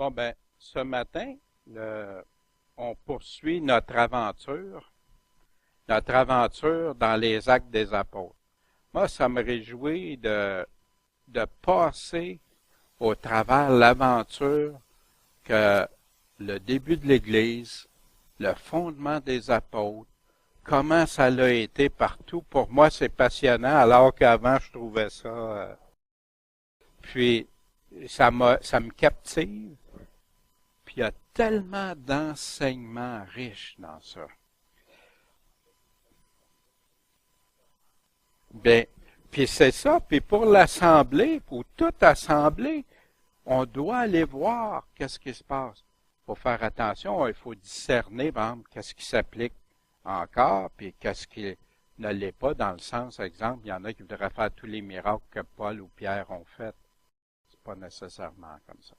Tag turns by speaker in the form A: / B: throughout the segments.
A: Bon, ben, ce matin, on poursuit notre aventure dans les Actes des Apôtres. Moi, ça me réjouit de passer au travers l'aventure que le début de l'Église, le fondement des apôtres, comment ça l'a été partout. Pour moi, c'est passionnant, alors qu'avant, je trouvais ça... puis, ça me captive. Puis, il y a tellement d'enseignements riches dans ça. Bien, puis c'est ça. Puis pour l'assemblée, pour toute assemblée, on doit aller voir qu'est-ce qui se passe. Il faut faire attention, il faut discerner, par exemple, qu'est-ce qui s'applique encore, puis qu'est-ce qui ne l'est pas, dans le sens, exemple, il y en a qui voudraient faire tous les miracles que Paul ou Pierre ont fait. C'est pas nécessairement comme ça.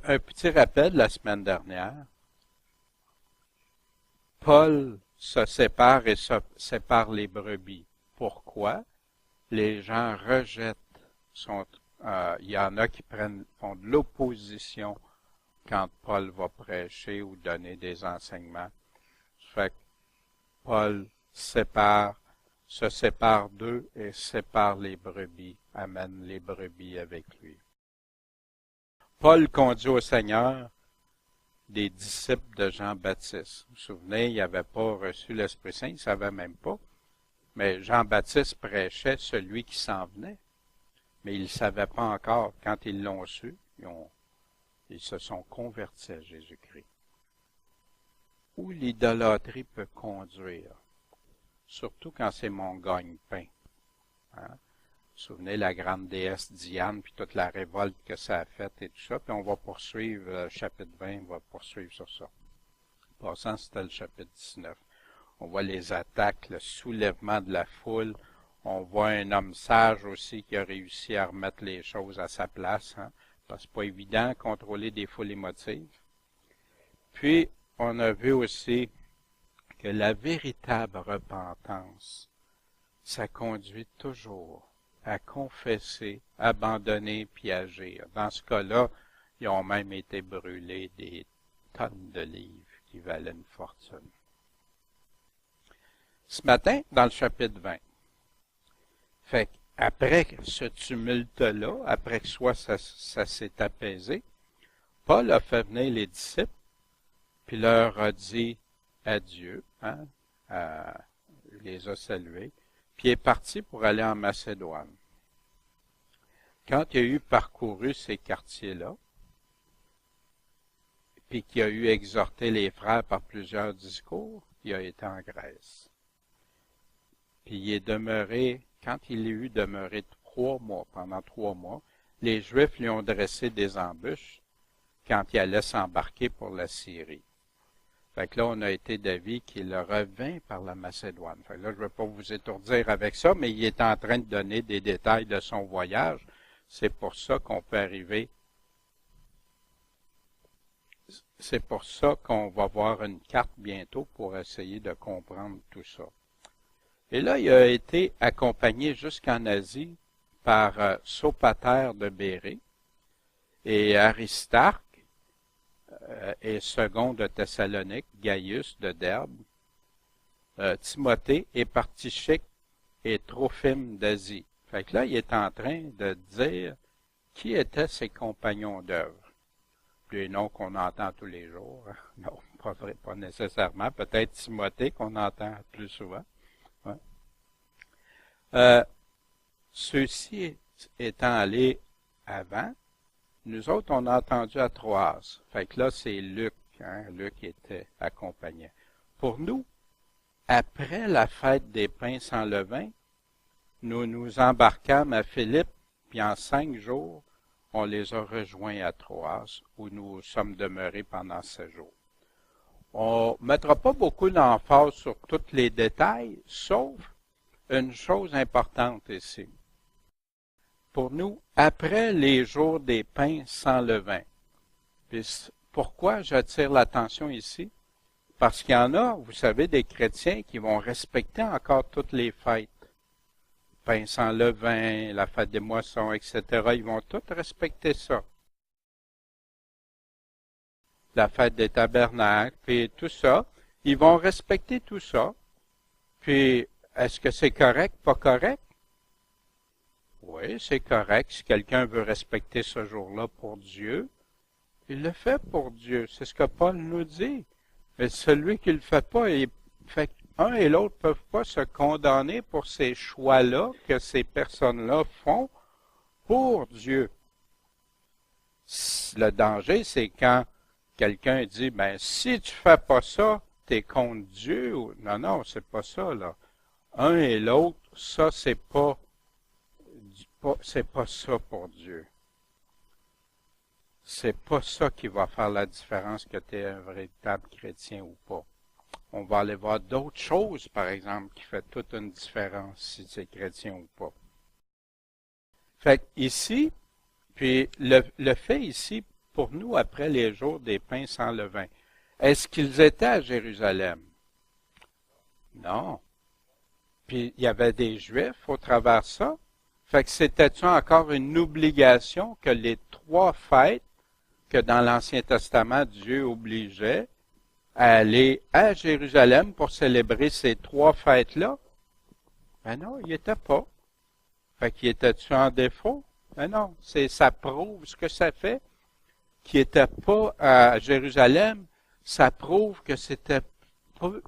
A: Un petit rappel de la semaine dernière. Paul se sépare et se sépare les brebis. Pourquoi? Les gens rejettent il y en a qui font de l'opposition quand Paul va prêcher ou donner des enseignements. Ça fait que Paul se sépare d'eux et sépare les brebis, amène les brebis avec lui. Paul conduit au Seigneur des disciples de Jean-Baptiste. Vous vous souvenez, il n'avait pas reçu l'Esprit Saint, il ne savait même pas. Mais Jean-Baptiste prêchait celui qui s'en venait. Mais ils ne savaient pas encore. Quand ils l'ont su, ils se sont convertis à Jésus-Christ. Où l'idolâtrie peut conduire, surtout quand c'est mon gagne-pain. Hein? Vous vous souvenez, la grande déesse Diane, puis toute la révolte que ça a faite et tout ça. Puis on va poursuivre, chapitre 20, on va poursuivre sur ça. Passant, c'était le chapitre 19. On voit les attaques, le soulèvement de la foule. On voit un homme sage aussi qui a réussi à remettre les choses à sa place. Hein, parce que c'est pas évident de contrôler des foules émotives. Puis, on a vu aussi que la véritable repentance, ça conduit toujours à confesser, abandonner, puis agir. Dans ce cas-là, ils ont même été brûlés des tonnes de livres qui valaient une fortune. Ce matin, dans le chapitre 20, fait qu'après ce tumulte-là, après que ça s'est apaisé, Paul a fait venir les disciples, puis leur a dit adieu, hein, il les a salués, puis il est parti pour aller en Macédoine. Quand il a eu parcouru ces quartiers-là, puis qu'il a eu exhorté les frères par plusieurs discours, il a été en Grèce. Puis il est demeuré, quand il a eu demeuré 3 mois, pendant 3 mois, les Juifs lui ont dressé des embûches quand il allait s'embarquer pour la Syrie. Fait que là, on a été d'avis qu'il revint par la Macédoine. Fait que là, je ne veux pas vous étourdir avec ça, mais il est en train de donner des détails de son voyage. C'est pour ça qu'on peut arriver. C'est pour ça qu'on va voir une carte bientôt pour essayer de comprendre tout ça. Et là, il a été accompagné jusqu'en Asie par Sopater de Bérée et Aristarque, et second de Thessalonique, Gaius de Derbe, Timothée et Partichique et Trophime d'Asie. Fait que là, il est en train de dire qui étaient ses compagnons d'œuvre. Les noms qu'on entend tous les jours. Non, pas vrai, pas nécessairement. Peut-être Timothée qu'on entend plus souvent. Ouais. Ceux-ci étant allés avant, nous autres, on a entendu à Troas. Fait que là, c'est Luc. Hein? Luc était accompagné. Pour nous, après la fête des pains sans levain, nous nous embarquâmes à Philippe, puis en 5 jours, on les a rejoints à Troas, où nous sommes demeurés pendant 7 jours. On ne mettra pas beaucoup d'emphase sur tous les détails, sauf une chose importante ici. Pour nous, après les jours des pains sans levain. Puis pourquoi j'attire l'attention ici? Parce qu'il y en a, vous savez, des chrétiens qui vont respecter encore toutes les fêtes. Pain sans levain, la fête des moissons, etc. Ils vont tous respecter ça. la fête des tabernacles, puis tout ça. Ils vont respecter tout ça. Puis, est-ce que c'est correct, pas correct? Oui, c'est correct. Si quelqu'un veut respecter ce jour-là pour Dieu, il le fait pour Dieu. C'est ce que Paul nous dit. Mais celui qui le fait pas, fait un et l'autre ne peuvent pas se condamner pour ces choix-là que ces personnes-là font pour Dieu. Le danger, c'est quand quelqu'un dit, ben, si tu fais pas ça, t'es contre Dieu. Non, non, c'est pas ça, là. Un et l'autre, ça, c'est pas ça pour Dieu. C'est pas ça qui va faire la différence que tu es un véritable chrétien ou pas. On va aller voir d'autres choses, par exemple, qui fait toute une différence si tu es chrétien ou pas. Fait que ici, puis le fait ici, pour nous, après les jours des pains sans levain, est-ce qu'ils étaient à Jérusalem? Non. Puis il y avait des Juifs au travers de ça. Fait que c'était-tu encore une obligation que les 3 fêtes que dans l'Ancien Testament, Dieu obligeait à aller à Jérusalem pour célébrer ces 3 fêtes-là? Ben non, il n'y était pas. Fait qu'il était-tu en défaut? Ben non, ça prouve ce que ça fait. Qu'il n'était pas à Jérusalem, ça prouve que c'était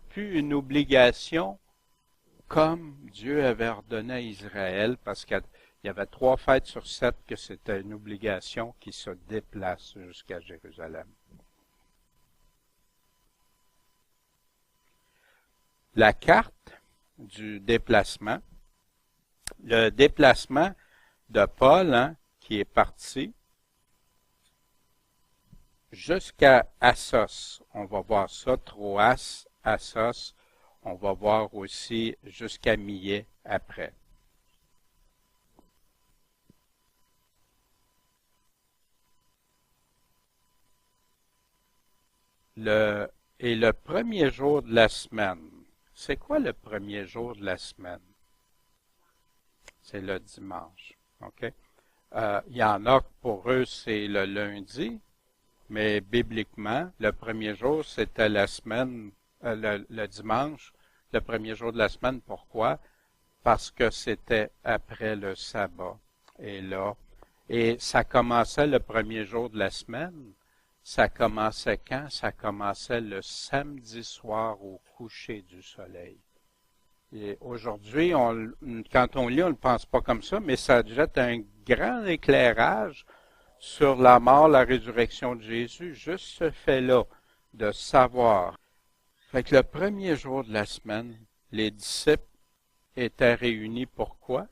A: plus une obligation comme Dieu avait ordonné à Israël, parce qu'il y avait 3 fêtes sur 7 que c'était une obligation qui se déplace jusqu'à Jérusalem. La carte du déplacement, le déplacement de Paul, qui est parti jusqu'à Assos. On va voir ça, Troas, Assos. On va voir aussi jusqu'à Millet après. Et le premier jour de la semaine. C'est quoi le premier jour de la semaine? C'est le dimanche. OK? Il y en a pour eux, c'est le lundi, mais bibliquement, le premier jour, c'était la semaine, le dimanche, le premier jour de la semaine. Pourquoi? Parce que c'était après le sabbat. Et ça commençait le premier jour de la semaine. Ça commençait quand? Ça commençait le samedi soir au coucher du soleil. Et aujourd'hui, quand on lit, on ne pense pas comme ça, mais ça jette un grand éclairage sur la mort, la résurrection de Jésus, juste ce fait-là, de savoir. Fait que le premier jour de la semaine, les disciples étaient réunis pourquoi?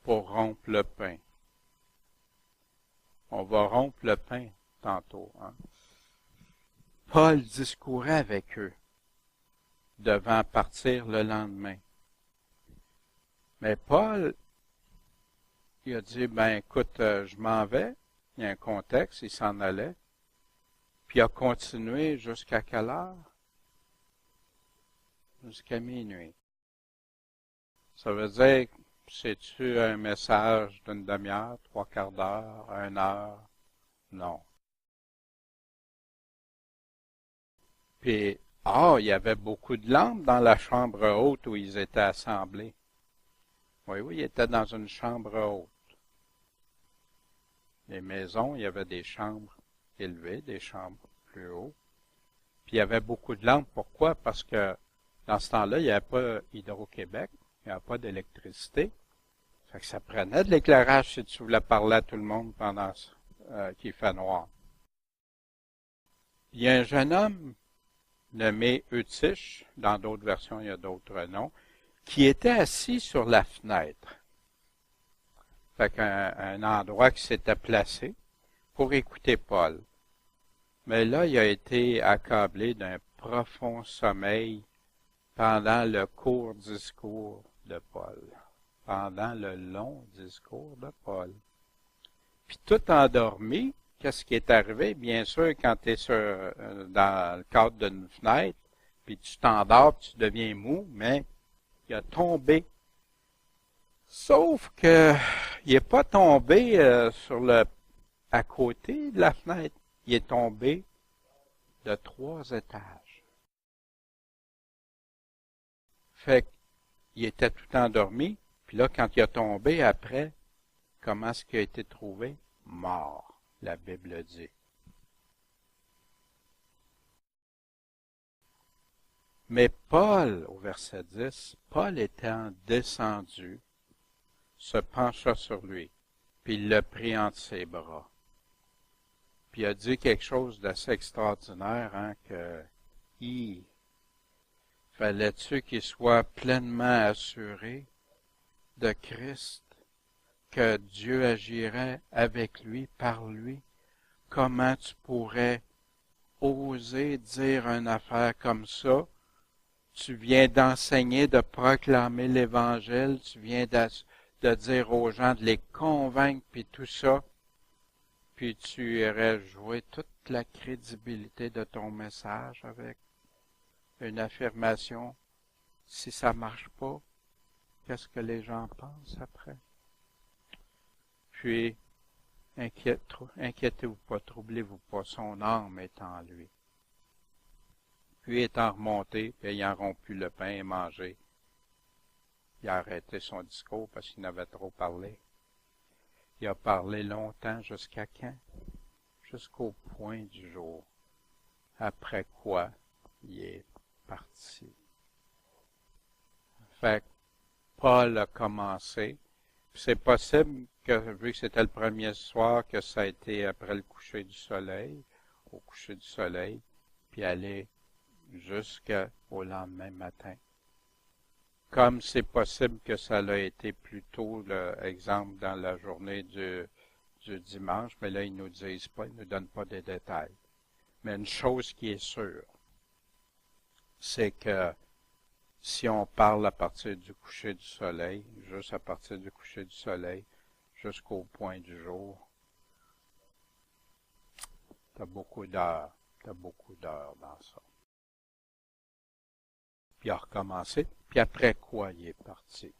A: Pour rompre le pain. On va rompre le pain tantôt. Hein? Paul discourait avec eux devant partir le lendemain. Mais Paul, il a dit, ben écoute, je m'en vais. Il y a un contexte, il s'en allait. Puis il a continué jusqu'à quelle heure? Jusqu'à minuit. Ça veut dire, c'est-tu un message d'une demi-heure, 3/4 d'heure, 1 heure? Non. Puis, il y avait beaucoup de lampes dans la chambre haute où ils étaient assemblés. Oui, ils étaient dans une chambre haute. Les maisons, il y avait des chambres élevées, des chambres plus hautes. Puis il y avait beaucoup de lampes. Pourquoi? Parce que dans ce temps-là, il n'y avait pas Hydro-Québec, il n'y avait pas d'électricité. Fait que ça prenait de l'éclairage si tu voulais parler à tout le monde pendant qu'il fait noir. Il y a un jeune homme nommé Eutyche, dans d'autres versions il y a d'autres noms, qui était assis sur la fenêtre. Fait qu'un endroit qui s'était placé pour écouter Paul. Mais là, il a été accablé d'un profond sommeil pendant le court discours de Paul. Pendant le long discours de Paul. Puis tout endormi, qu'est-ce qui est arrivé? Bien sûr, quand tu es dans le cadre d'une fenêtre, puis tu t'endors, tu deviens mou, mais il a tombé. Sauf que il n'est pas tombé à côté de la fenêtre. il est tombé de 3 étages. Fait qu'il était tout endormi, puis là, quand il a tombé après, comment est-ce qu'il a été trouvé? Mort, la Bible dit. Mais Paul, au verset 10, Paul étant descendu, se pencha sur lui, puis il le prit entre ses bras. Puis il a dit quelque chose d'assez extraordinaire, hein, que il fallait-tu qu'il soit pleinement assuré de Christ, que Dieu agirait avec lui, par lui? Comment tu pourrais oser dire une affaire comme ça? Tu viens d'enseigner, de proclamer l'Évangile, tu viens de dire aux gens, de les convaincre, puis tout ça, puis tu irais jouer toute la crédibilité de ton message avec une affirmation. Si ça marche pas, qu'est-ce que les gens pensent après? Puis, inquiétez-vous pas, troublez-vous pas, son âme est en lui. Puis étant remonté, puis ayant rompu le pain et mangé, il a arrêté son discours parce qu'il n'avait trop parlé. Il a parlé longtemps jusqu'à quand? Jusqu'au point du jour. Après quoi, il est parti. Fait que Paul a commencé. C'est possible que, vu que c'était le premier soir, que ça a été après le coucher du soleil, au coucher du soleil, puis aller jusqu'au lendemain matin. Comme c'est possible que ça l'a été plus tôt, exemple, dans la journée du dimanche, mais là, ils nous disent pas, ils nous donnent pas de détails. Mais une chose qui est sûre, c'est que si on parle à partir du coucher du soleil, juste à partir du coucher du soleil, jusqu'au point du jour, t'as beaucoup d'heures dans ça. Puis il a recommencé, puis après quoi il est parti.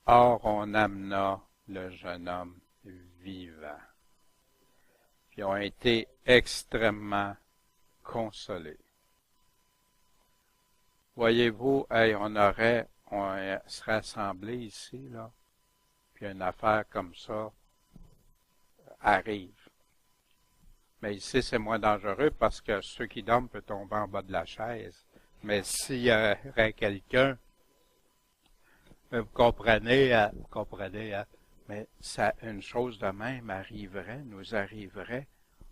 A: Or, on amena le jeune homme vivant. Puis ils ont été extrêmement consolés. Voyez-vous, hey, on serait assemblés ici, là, puis une affaire comme ça arrive. Mais ici, c'est moins dangereux parce que ceux qui dorment peuvent tomber en bas de la chaise. Mais s'il y aurait quelqu'un, vous comprenez, mais ça, une chose de même arriverait, nous arriverait,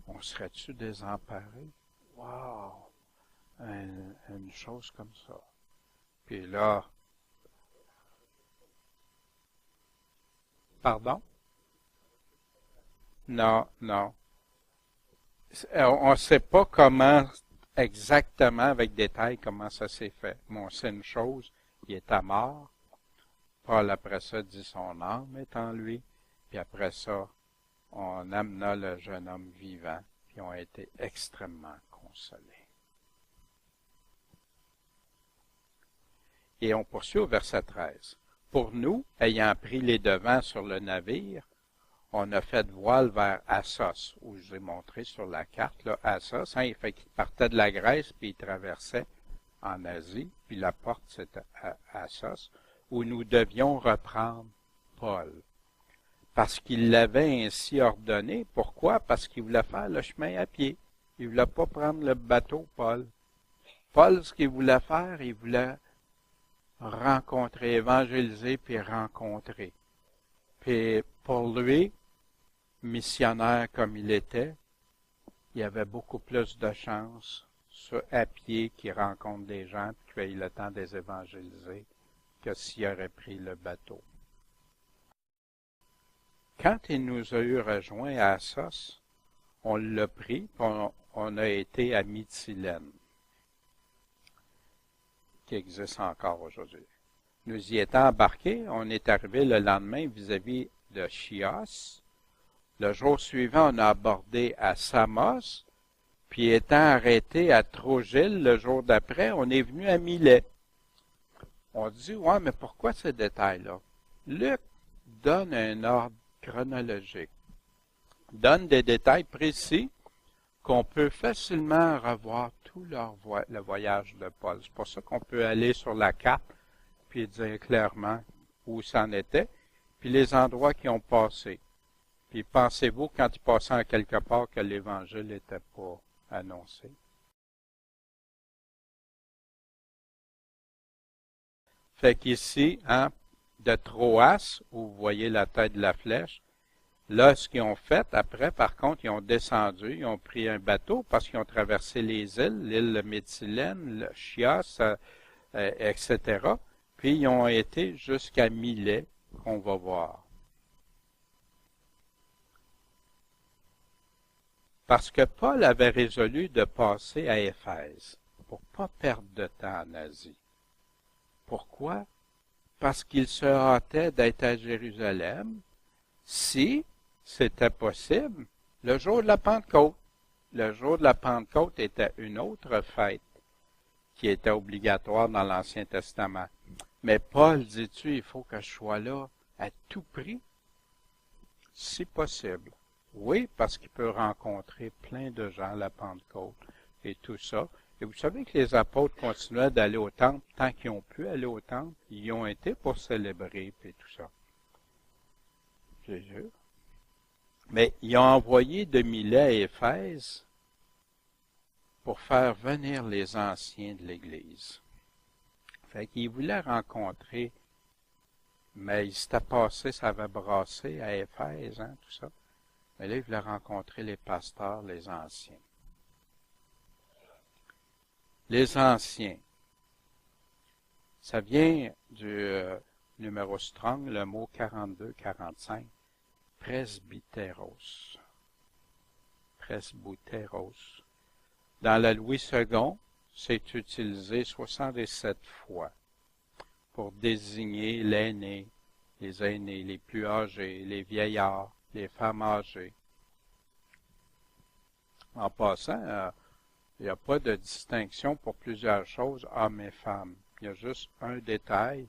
A: on serait-tu désemparés? Wow! Une chose comme ça. Puis là, pardon? Non. On ne sait pas comment, exactement, avec détail, comment ça s'est fait. Mais on sait une chose, il est à mort. Paul, après ça, dit son âme est en lui. Puis après ça, on amena le jeune homme vivant. Puis on a été extrêmement consolés. Et on poursuit au verset 13. Pour nous, ayant pris les devants sur le navire, on a fait voile vers Assos, où je vous ai montré sur la carte, là, Assos, il fait qu'il partait de la Grèce, puis il traversait en Asie, puis la porte c'était à Assos, où nous devions reprendre Paul. Parce qu'il l'avait ainsi ordonné. Pourquoi? Parce qu'il voulait faire le chemin à pied. Il voulait pas prendre le bateau, Paul. Paul, ce qu'il voulait faire, il voulait rencontrer, évangéliser, puis rencontrer. Puis pour lui, missionnaire comme il était, il y avait beaucoup plus de chances à pied qu'il rencontre des gens et qu'il ait le temps de les évangéliser que s'il aurait pris le bateau. Quand il nous a eu rejoints à Assos, on l'a pris et on a été à Mytilène, qui existe encore aujourd'hui. Nous y étant embarqués, on est arrivé le lendemain vis-à-vis de Chios. Le jour suivant, on a abordé à Samos, puis étant arrêté à Trogile le jour d'après, on est venu à Milet. On dit, ouais, mais pourquoi ces détails-là? Luc donne un ordre chronologique. donne des détails précis qu'on peut facilement revoir tout le voyage de Paul. C'est pour ça qu'on peut aller sur la carte puis dire clairement où c'en était, puis les endroits qui ont passé. Puis pensez-vous, quand il passait en quelque part, que l'Évangile n'était pas annoncé? Fait qu'ici, hein, de Troas, où vous voyez la tête de la flèche, là, ce qu'ils ont fait, après, par contre, ils ont descendu, ils ont pris un bateau parce qu'ils ont traversé les îles, l'île Mytilène, le Chios, etc. Puis ils ont été jusqu'à Milet, qu'on va voir. Parce que Paul avait résolu de passer à Éphèse pour ne pas perdre de temps en Asie. Pourquoi? Parce qu'il se hâtait d'être à Jérusalem si c'était possible le jour de la Pentecôte. Le jour de la Pentecôte était une autre fête qui était obligatoire dans l'Ancien Testament. Mais Paul, dis-tu, il faut que je sois là à tout prix, si possible. Oui, parce qu'il peut rencontrer plein de gens à la Pentecôte et tout ça. Et vous savez que les apôtres continuaient d'aller au temple tant qu'ils ont pu aller au temple. Ils y ont été pour célébrer et tout ça. C'est sûr. Mais ils ont envoyé de Milet à Éphèse pour faire venir les anciens de l'Église. Fait qu'ils voulaient rencontrer, mais il s'était passé, ça avait brassé à Éphèse, hein, tout ça. Mais là, ils voulaient rencontrer les pasteurs, les anciens. Les anciens, ça vient du numéro Strong, le mot 42-45, presbyteros. Presbyteros. Dans la Louis II, c'est utilisé 77 fois pour désigner l'aîné, les aînés, les plus âgés, les vieillards, les femmes âgées. En passant, il n'y a pas de distinction pour plusieurs choses, hommes et femmes. Il y a juste un détail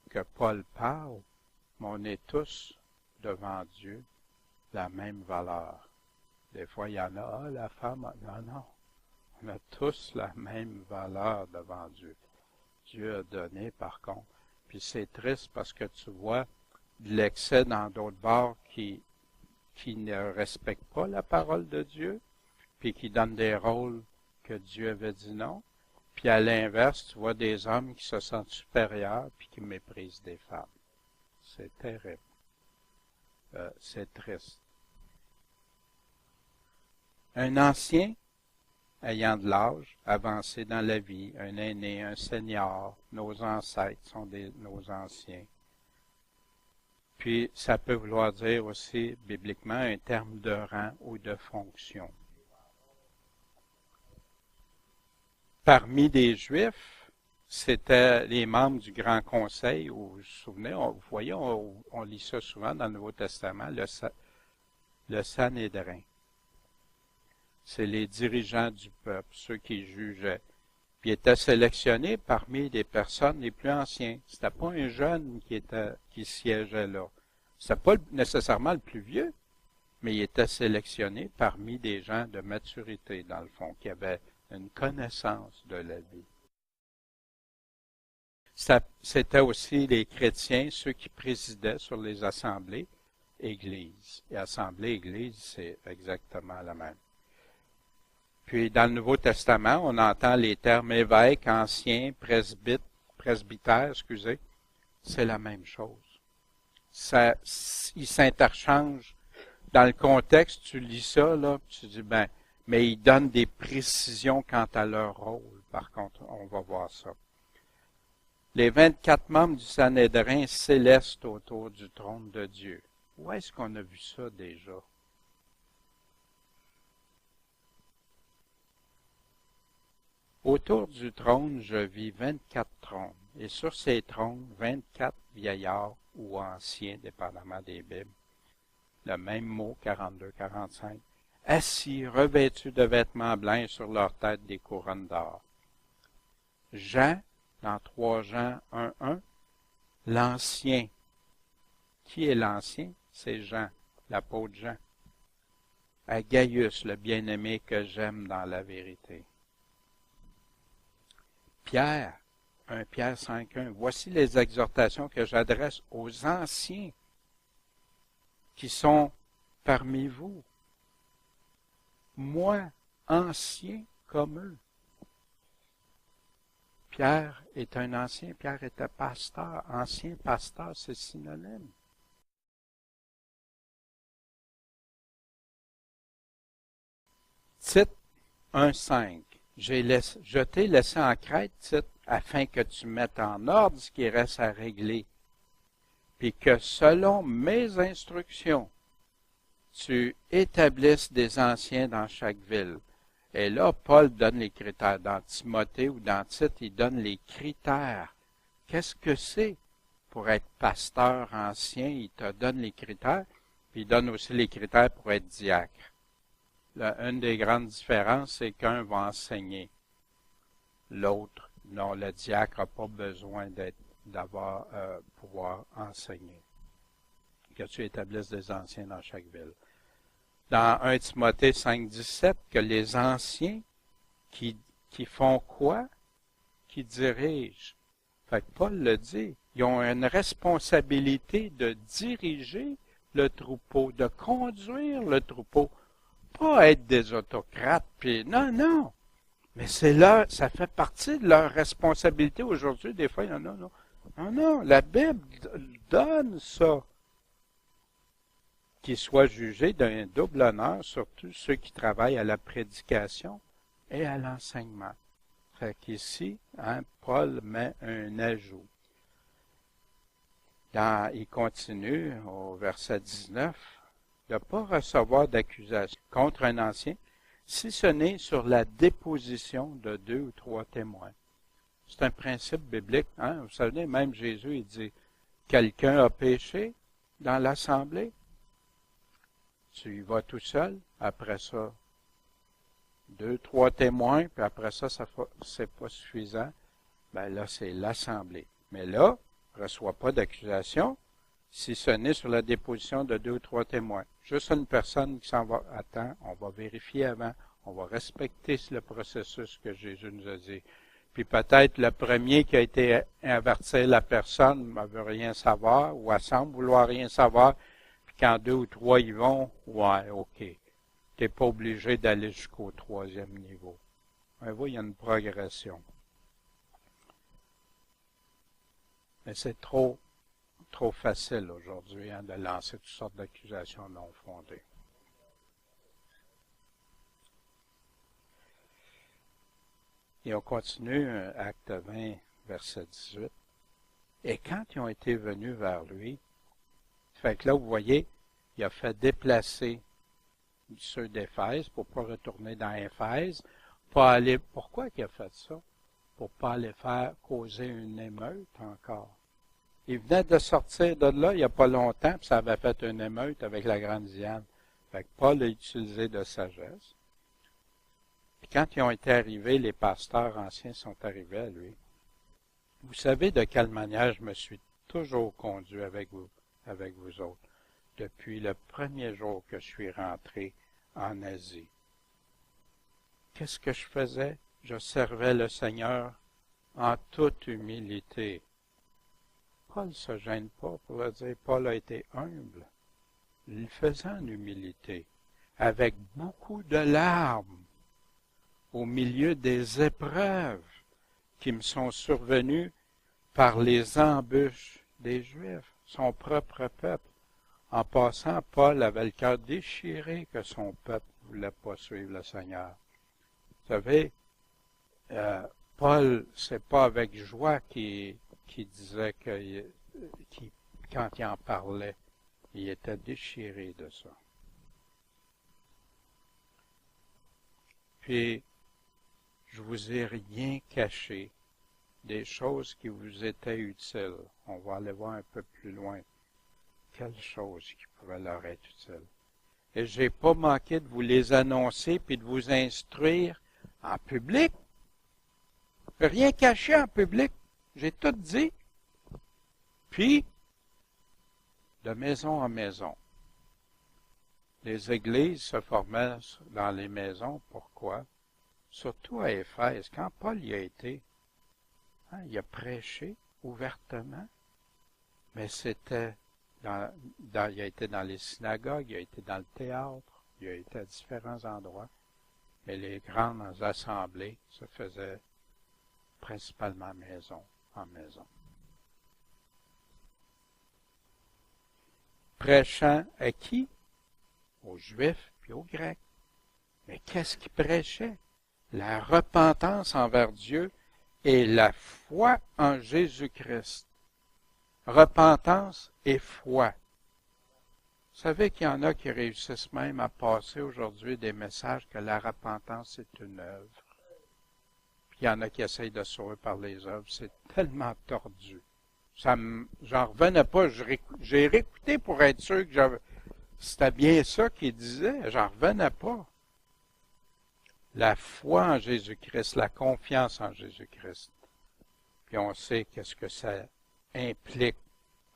A: que Paul parle, mais on est tous devant Dieu la même valeur. Des fois, il y en a, la femme, non. On a tous la même valeur devant Dieu. Dieu a donné, par contre. Puis c'est triste parce que tu vois de l'excès dans d'autres bords qui ne respectent pas la parole de Dieu, puis qui donnent des rôles que Dieu avait dit non. Puis à l'inverse, tu vois des hommes qui se sentent supérieurs puis qui méprisent des femmes. C'est terrible. C'est triste. Un ancien ayant de l'âge, avancé dans la vie, un aîné, un senior, nos ancêtres sont nos anciens. Puis ça peut vouloir dire aussi, bibliquement, un terme de rang ou de fonction. Parmi les Juifs, c'était les membres du Grand Conseil, où vous vous souvenez, vous voyez, on lit ça souvent dans le Nouveau Testament, le Sanhédrin. C'est les dirigeants du peuple, ceux qui jugeaient. Puis ils étaient sélectionnés parmi les personnes les plus anciennes. C'était pas un jeune qui siégeait là. C'était pas nécessairement le plus vieux, mais il était sélectionné parmi des gens de maturité, dans le fond, qui avaient une connaissance de la vie. C'était aussi les chrétiens, ceux qui présidaient sur les assemblées églises. Et assemblée église, c'est exactement la même. Puis dans le Nouveau Testament, on entend les termes évêque, ancien, presbytère, c'est la même chose. Ils s'interchangent. Dans le contexte, tu lis ça, là, tu dis, mais ils donnent des précisions quant à leur rôle. Par contre, on va voir ça. Les 24 membres du Sanhédrin célestes autour du trône de Dieu. Où est-ce qu'on a vu ça déjà? Autour du trône, je vis 24 trônes, et sur ces trônes, 24 vieillards ou anciens, dépendamment des Bibles. Le même mot, 42-45. Assis, revêtus de vêtements blancs et sur leur tête des couronnes d'or. Jean, dans 3 Jean 1:1, l'ancien. Qui est l'ancien? C'est Jean, l'apôtre Jean. à Gaius, le bien-aimé que j'aime dans la vérité. Pierre, 1 Pierre 5.1, voici les exhortations que j'adresse aux anciens qui sont parmi vous. Moi, ancien comme eux. Pierre est un ancien, Pierre était pasteur. Ancien pasteur, c'est synonyme. Tite 1.5. Je t'ai laissé en Crète, Tite, afin que tu mettes en ordre ce qui reste à régler, puis que selon mes instructions, tu établisses des anciens dans chaque ville. Et là, Paul donne les critères. Dans Timothée ou dans Tite, il donne les critères. Qu'est-ce que c'est pour être pasteur ancien? Il te donne les critères, puis il donne aussi les critères pour être diacre. Là, une des grandes différences, c'est qu'un va enseigner. L'autre, non, le diacre n'a pas besoin d'avoir pouvoir enseigner. Que tu établisses des anciens dans chaque ville. Dans 1 Timothée 5.17, que les anciens qui font quoi? Qui dirigent. Fait que Paul le dit, ils ont une responsabilité de diriger le troupeau, de conduire le troupeau. Pas être des autocrates, puis non. Mais ça fait partie de leur responsabilité aujourd'hui. Des fois, non, la Bible donne ça. Qu'ils soient jugés d'un double honneur, surtout ceux qui travaillent à la prédication et à l'enseignement. Fait qu'ici, Paul met un ajout. Il continue au verset 19, de ne pas recevoir d'accusation contre un ancien, si ce n'est sur la déposition de 2 ou 3 témoins. C'est un principe biblique. Vous savez, même Jésus, il dit, quelqu'un a péché dans l'assemblée, tu y vas tout seul, après ça, 2, 3 témoins, puis après ça, c'est pas suffisant. Ben là, c'est l'assemblée. Mais là, ne reçoit pas d'accusation si ce n'est sur la déposition de 2 ou 3 témoins. Juste une personne qui s'en va, attends, on va vérifier avant, on va respecter le processus que Jésus nous a dit. Puis peut-être le premier qui a été avertir la personne ne veut rien savoir, ou elle semble vouloir rien savoir, puis quand 2 ou 3 y vont, ouais, ok. Tu n'es pas obligé d'aller jusqu'au 3e niveau. On voit, il y a une progression. Mais c'est trop facile aujourd'hui de lancer toutes sortes d'accusations non fondées. Et on continue, acte 20, verset 18. Et quand ils ont été venus vers lui, fait que là, vous voyez, il a fait déplacer ceux d'Éphèse pour ne pas retourner dans Éphèse, pourquoi il a fait ça? Pour ne pas aller faire causer une émeute encore. Il venait de sortir de là il n'y a pas longtemps, puis ça avait fait une émeute avec la grande Diane. Fait que Paul a utilisé de sagesse. Puis quand ils ont été arrivés, les pasteurs anciens sont arrivés à lui. Vous savez de quelle manière je me suis toujours conduit avec vous autres, depuis le premier jour que je suis rentré en Asie. Qu'est-ce que je faisais? Je servais le Seigneur en toute humilité. Paul ne se gêne pas pour le dire. Paul a été humble. Il le faisait en humilité, avec beaucoup de larmes, au milieu des épreuves qui me sont survenues par les embûches des Juifs, son propre peuple. En passant, Paul avait le cœur déchiré que son peuple ne voulait pas suivre le Seigneur. Vous savez, Paul, c'est pas avec joie qu'il disait que quand il en parlait, il était déchiré de ça. Puis, je vous ai rien caché des choses qui vous étaient utiles. On va aller voir un peu plus loin. Quelles choses qui pourraient leur être utiles. Et je n'ai pas manqué de vous les annoncer puis de vous instruire en public. Rien caché en public. J'ai tout dit. Puis, de maison en maison. Les églises se formaient dans les maisons. Pourquoi? Surtout à Éphèse, quand Paul y a été, il a prêché ouvertement, mais c'était il a été dans les synagogues, il a été dans le théâtre, il a été à différents endroits, mais les grandes assemblées se faisaient principalement maison en maison. Prêchant à qui? Aux Juifs puis aux Grecs. Mais qu'est-ce qu'il prêchait? La repentance envers Dieu et la foi en Jésus-Christ. Repentance et foi. Vous savez qu'il y en a qui réussissent même à passer aujourd'hui des messages que la repentance est une œuvre. Puis il y en a qui essayent de sauver par les œuvres. C'est tellement tordu. J'en revenais pas. J'ai réécouté pour être sûr que c'était bien ça qu'il disait. J'en revenais pas. La foi en Jésus-Christ, la confiance en Jésus-Christ. Puis on sait qu'est-ce que ça implique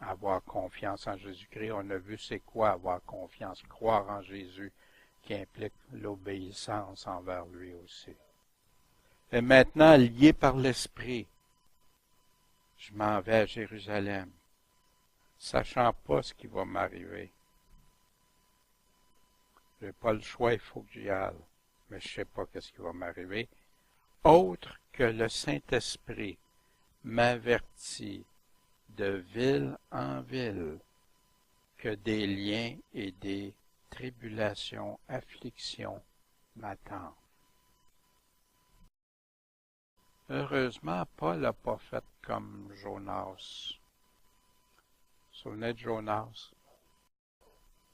A: avoir confiance en Jésus-Christ. On a vu c'est quoi avoir confiance, croire en Jésus, qui implique l'obéissance envers lui aussi. Et maintenant, lié par l'Esprit, je m'en vais à Jérusalem, sachant pas ce qui va m'arriver. J'ai pas le choix, il faut que j'y aille, mais je sais pas qu'est-ce qui va m'arriver. Autre que le Saint-Esprit m'avertit de ville en ville que des liens et des tribulations, afflictions m'attendent. Heureusement, Paul n'a pas fait comme Jonas. Vous vous souvenez de Jonas?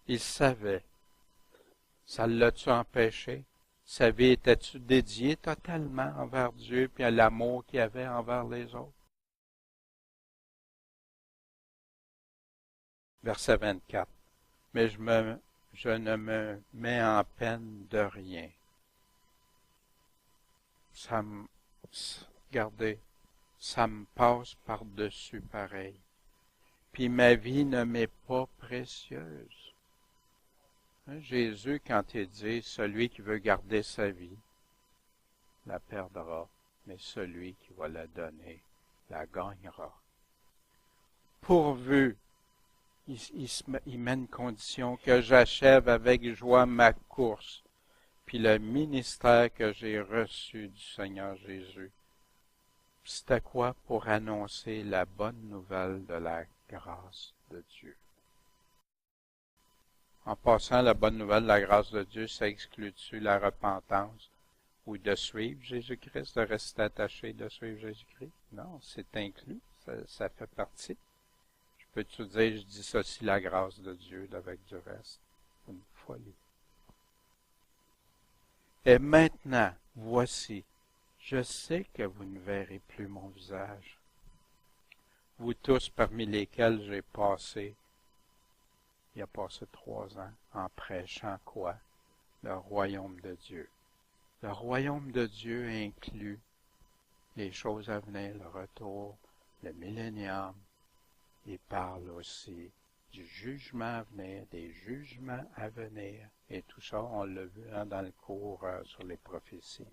A: Il savait. Ça l'a-tu empêché? Sa vie était-tu dédiée totalement envers Dieu puis à l'amour qu'il avait envers les autres? Verset 24. Mais je ne me mets en peine de rien. Regardez, ça me passe par-dessus pareil. Puis ma vie ne m'est pas précieuse. Jésus, quand il dit, celui qui veut garder sa vie, la perdra, mais celui qui va la donner, la gagnera. Pourvu, il met une condition que j'achève avec joie ma course, puis le ministère que j'ai reçu du Seigneur Jésus. C'était quoi? Pour annoncer la bonne nouvelle de la grâce de Dieu. En passant, la bonne nouvelle de la grâce de Dieu, ça exclut-tu la repentance ou de suivre Jésus-Christ, de rester attaché, de suivre Jésus-Christ? Non, c'est inclus, ça fait partie. Je peux te dire, je dissocie la grâce de Dieu avec du reste. C'est une folie. Et maintenant, voici, je sais que vous ne verrez plus mon visage. Vous tous parmi lesquels j'ai passé, il a passé 3 ans en prêchant quoi? Le royaume de Dieu. Le royaume de Dieu inclut les choses à venir, le retour, le millénium. Il parle aussi du jugement à venir, des jugements à venir. Et tout ça, on l'a vu dans le cours sur les prophéties.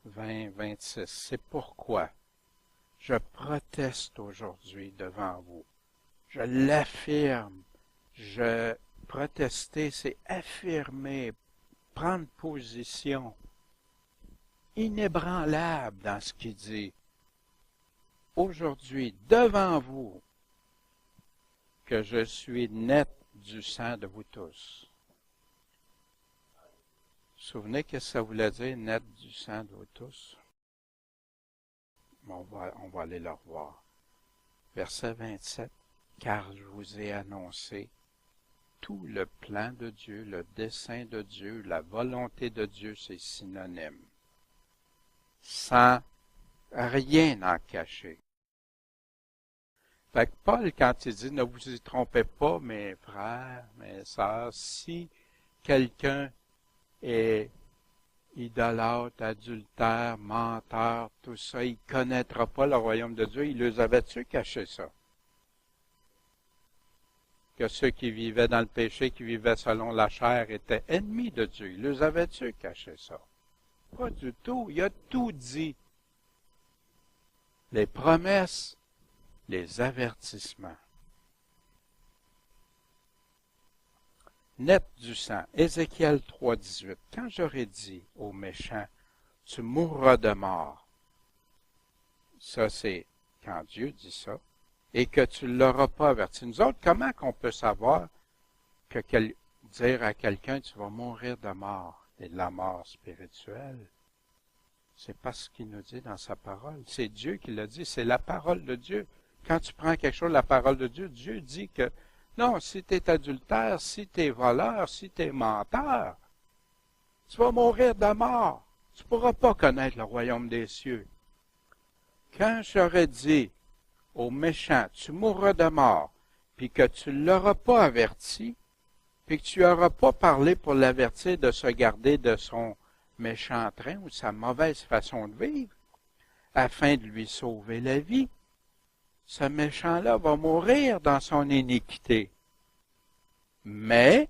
A: « 20-26. C'est pourquoi je proteste aujourd'hui devant vous. Je l'affirme. Protester, c'est affirmer, prendre position, inébranlable dans ce qu'il dit. Aujourd'hui, devant vous, que je suis net du sang de vous tous. Vous vous souvenez ce que ça voulait dire, net du sang de vous tous? On va aller le revoir. Verset 27. Car je vous ai annoncé tout le plan de Dieu, le dessein de Dieu, la volonté de Dieu, c'est synonyme. Sans rien en cacher. Fait que Paul, quand il dit, ne vous y trompez pas, mes frères, mes sœurs, si quelqu'un est idolâtre, adultère, menteur, tout ça, il ne connaîtra pas le royaume de Dieu. Il les avait-tu caché ça? que ceux qui vivaient dans le péché, qui vivaient selon la chair, étaient ennemis de Dieu. Il les avait-tu caché ça? Pas du tout. Il a tout dit. Les promesses, les avertissements. Net du sang. Ézéchiel 3,18. Quand j'aurais dit aux méchants, tu mourras de mort. Ça, c'est quand Dieu dit ça. Et que tu ne l'auras pas averti. Nous autres, comment qu'on peut savoir que dire à quelqu'un, tu vas mourir de mort, et de la mort spirituelle? C'est pas ce qu'il nous dit dans sa parole. C'est Dieu qui l'a dit. C'est la parole de Dieu. Quand tu prends quelque chose de la parole de Dieu, Dieu dit que non, si tu es adultère, si tu es voleur, si tu es menteur, tu vas mourir de mort. Tu ne pourras pas connaître le royaume des cieux. Quand j'aurais dit aux méchants, tu mourras de mort, puis que tu ne l'auras pas averti, puis que tu n'auras pas parlé pour l'avertir de se garder de son méchant train ou sa mauvaise façon de vivre, afin de lui sauver la vie, ce méchant-là va mourir dans son iniquité. Mais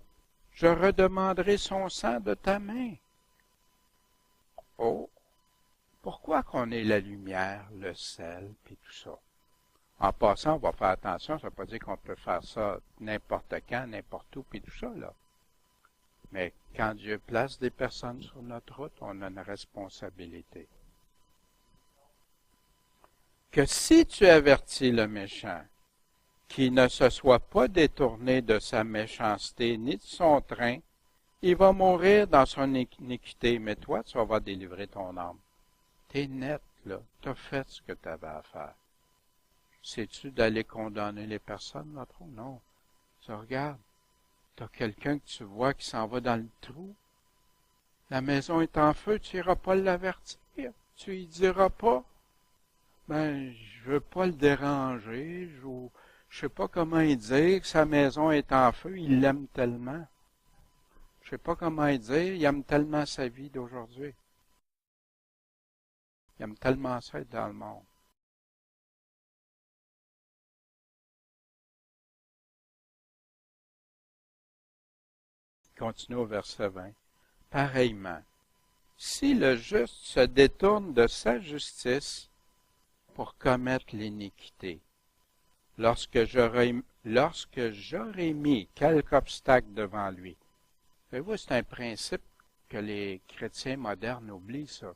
A: je redemanderai son sang de ta main. Oh, pourquoi qu'on ait la lumière, le sel, puis tout ça? En passant, on va faire attention, ça ne veut pas dire qu'on peut faire ça n'importe quand, n'importe où, puis tout ça, là. Mais quand Dieu place des personnes sur notre route, on a une responsabilité. Que si tu avertis le méchant, qu'il ne se soit pas détourné de sa méchanceté ni de son train, il va mourir dans son iniquité, mais toi, tu vas délivrer ton âme. T'es net, là. T'as fait ce que tu avais à faire. Sais-tu d'aller condamner les personnes, là, trop? Non. Tu regardes. T'as quelqu'un que tu vois qui s'en va dans le trou. La maison est en feu, tu n'iras pas l'avertir. Tu lui diras pas. Ben, je veux pas le déranger, je sais pas comment il dire que sa maison est en feu, il l'aime tellement. Je sais pas comment il dire, il aime tellement sa vie d'aujourd'hui. Il aime tellement ça être dans le monde. Continue au verset 20. Pareillement, si le juste se détourne de sa justice pour commettre l'iniquité, lorsque j'aurai mis quelque obstacle devant lui. Voyez-vous, c'est un principe que les chrétiens modernes oublient, ça.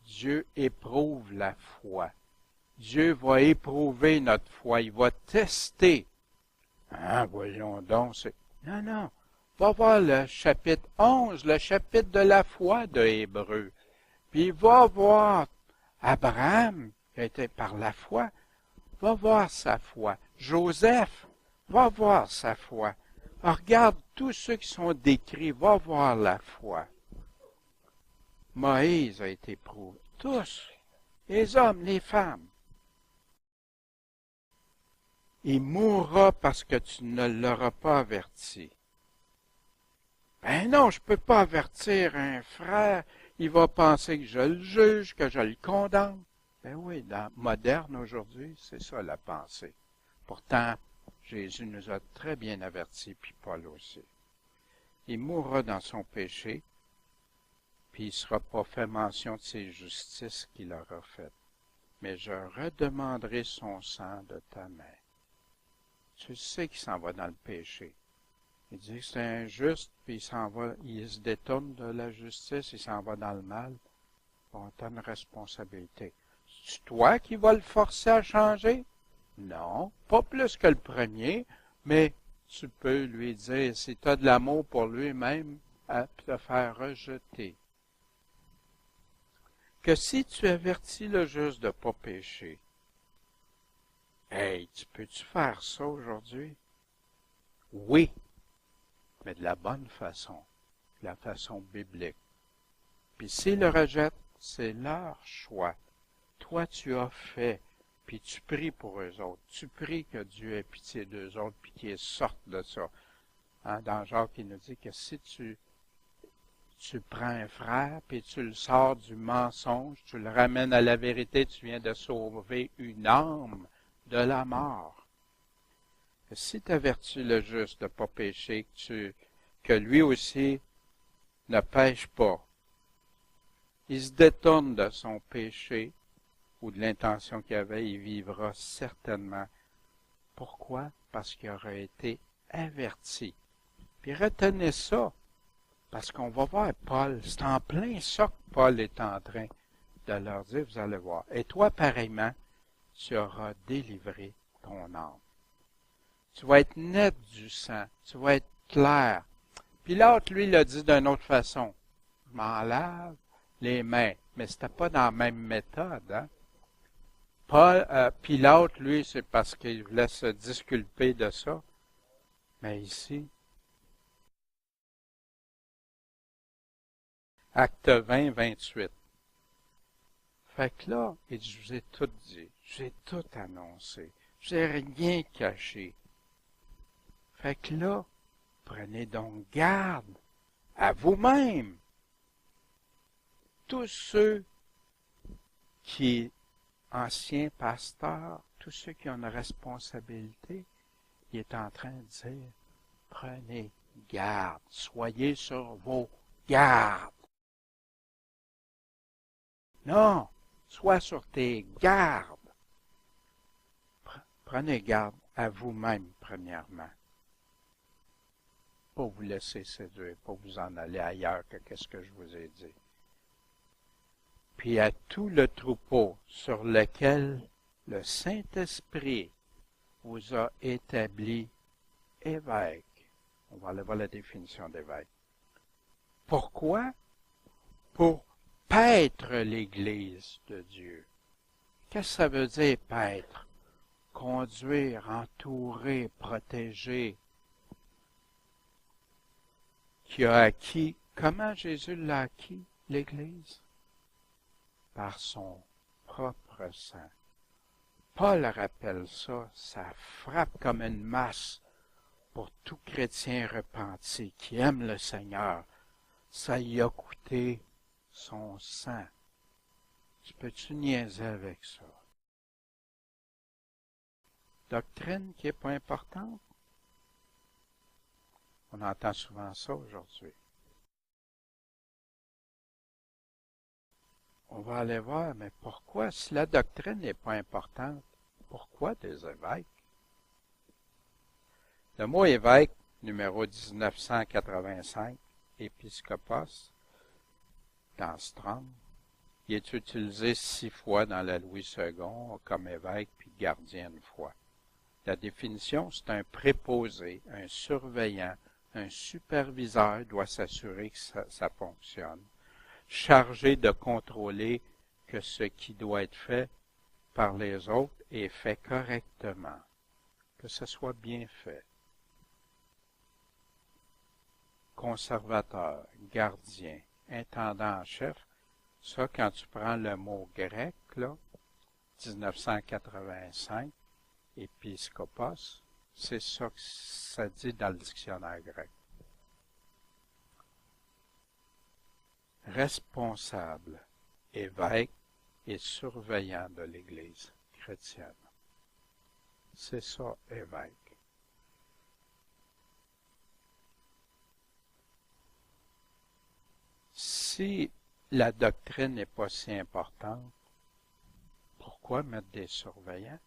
A: Dieu éprouve la foi. Dieu va éprouver notre foi. Il va tester. Ah, voyons donc. Non, non. Va voir le chapitre 11, le chapitre de la foi de Hébreux. Puis va voir Abraham, qui a été par la foi. Va voir sa foi. Joseph, va voir sa foi. Regarde tous ceux qui sont décrits, va voir la foi. Moïse a été prouvé. Tous, les hommes, les femmes. Il mourra parce que tu ne l'auras pas averti. Ben non, je ne peux pas avertir un frère. Il va penser que je le juge, que je le condamne. Ben oui, dans moderne aujourd'hui, c'est ça la pensée. Pourtant, Jésus nous a très bien avertis, puis Paul aussi. Il mourra dans son péché, puis il ne sera pas fait mention de ses justices qu'il aura faites. Mais je redemanderai son sang de ta main. Tu sais qu'il s'en va dans le péché. Il dit que c'est injuste, puis il se détourne de la justice, il s'en va dans le mal. Bon, tu as une responsabilité. C'est toi qui vas le forcer à changer? Non, pas plus que le premier, mais tu peux lui dire, si tu as de l'amour pour lui-même, à te faire rejeter. Que si tu avertis le juste de ne pas pécher, hey, peux-tu faire ça aujourd'hui? Oui, mais de la bonne façon, de la façon biblique. Puis s'ils le rejettent, c'est leur choix. Toi, tu as fait, puis tu pries pour eux autres. Tu pries que Dieu ait pitié d'eux autres, puis qu'ils sortent de ça. Hein, dans Jacques, il nous dit que si tu prends un frère, puis tu le sors du mensonge, tu le ramènes à la vérité, tu viens de sauver une âme de la mort. Et si tu avertis le juste de ne pas pécher, que lui aussi ne pêche pas, il se détourne de son péché ou de l'intention qu'il avait, il vivra certainement. Pourquoi? Parce qu'il aura été averti. Puis retenez ça, parce qu'on va voir Paul, c'est en plein ça que Paul est en train de leur dire, vous allez voir. Et toi, pareillement, tu auras délivré ton âme. Tu vas être net du sang, tu vas être clair. Puis l'autre, lui, l'a dit d'une autre façon. Je m'en lave les mains. Mais c'était pas dans la même méthode, hein? Puis l'autre, lui, c'est parce qu'il voulait se disculper de ça. Mais ici, Acte 20, 28. Fait que là, il dit, je vous ai tout dit, je vous ai tout annoncé, je n'ai rien caché. Fait que là, prenez donc garde à vous-même. Tous ceux qui, anciens pasteurs, tous ceux qui ont une responsabilité, il est en train de dire, prenez garde, soyez sur vos gardes. Non, sois sur tes gardes. Prenez garde à vous-même, premièrement. Pas vous laisser séduire, pas vous en aller ailleurs que qu'est-ce que je vous ai dit. Puis à tout le troupeau sur lequel le Saint-Esprit vous a établi évêque. On va aller voir la définition d'évêque. Pourquoi? Pour paître l'Église de Dieu. Qu'est-ce que ça veut dire, paître? Conduire, entourer, protéger. Qui a acquis, comment Jésus l'a acquis, l'Église? Par son propre sang. Paul rappelle ça, ça frappe comme une masse pour tout chrétien repenti qui aime le Seigneur. Ça y a coûté son sang. Tu peux-tu niaiser avec ça? Doctrine qui n'est pas importante? On entend souvent ça aujourd'hui. On va aller voir, mais pourquoi, si la doctrine n'est pas importante, pourquoi des évêques? Le mot évêque, numéro 1985, épiscopos, dans Strong, il est utilisé 6 fois dans la Louis II comme évêque puis gardien une fois. La définition, c'est un préposé, un surveillant, un superviseur doit s'assurer que ça fonctionne, chargé de contrôler que ce qui doit être fait par les autres est fait correctement, que ce soit bien fait. Conservateur, gardien, intendant en chef, ça quand tu prends le mot grec, là, 1985, épiscopos, c'est ça que ça dit dans le dictionnaire grec. Responsable, évêque et surveillant de l'Église chrétienne. C'est ça, évêque. Si la doctrine n'est pas si importante, pourquoi mettre des surveillants?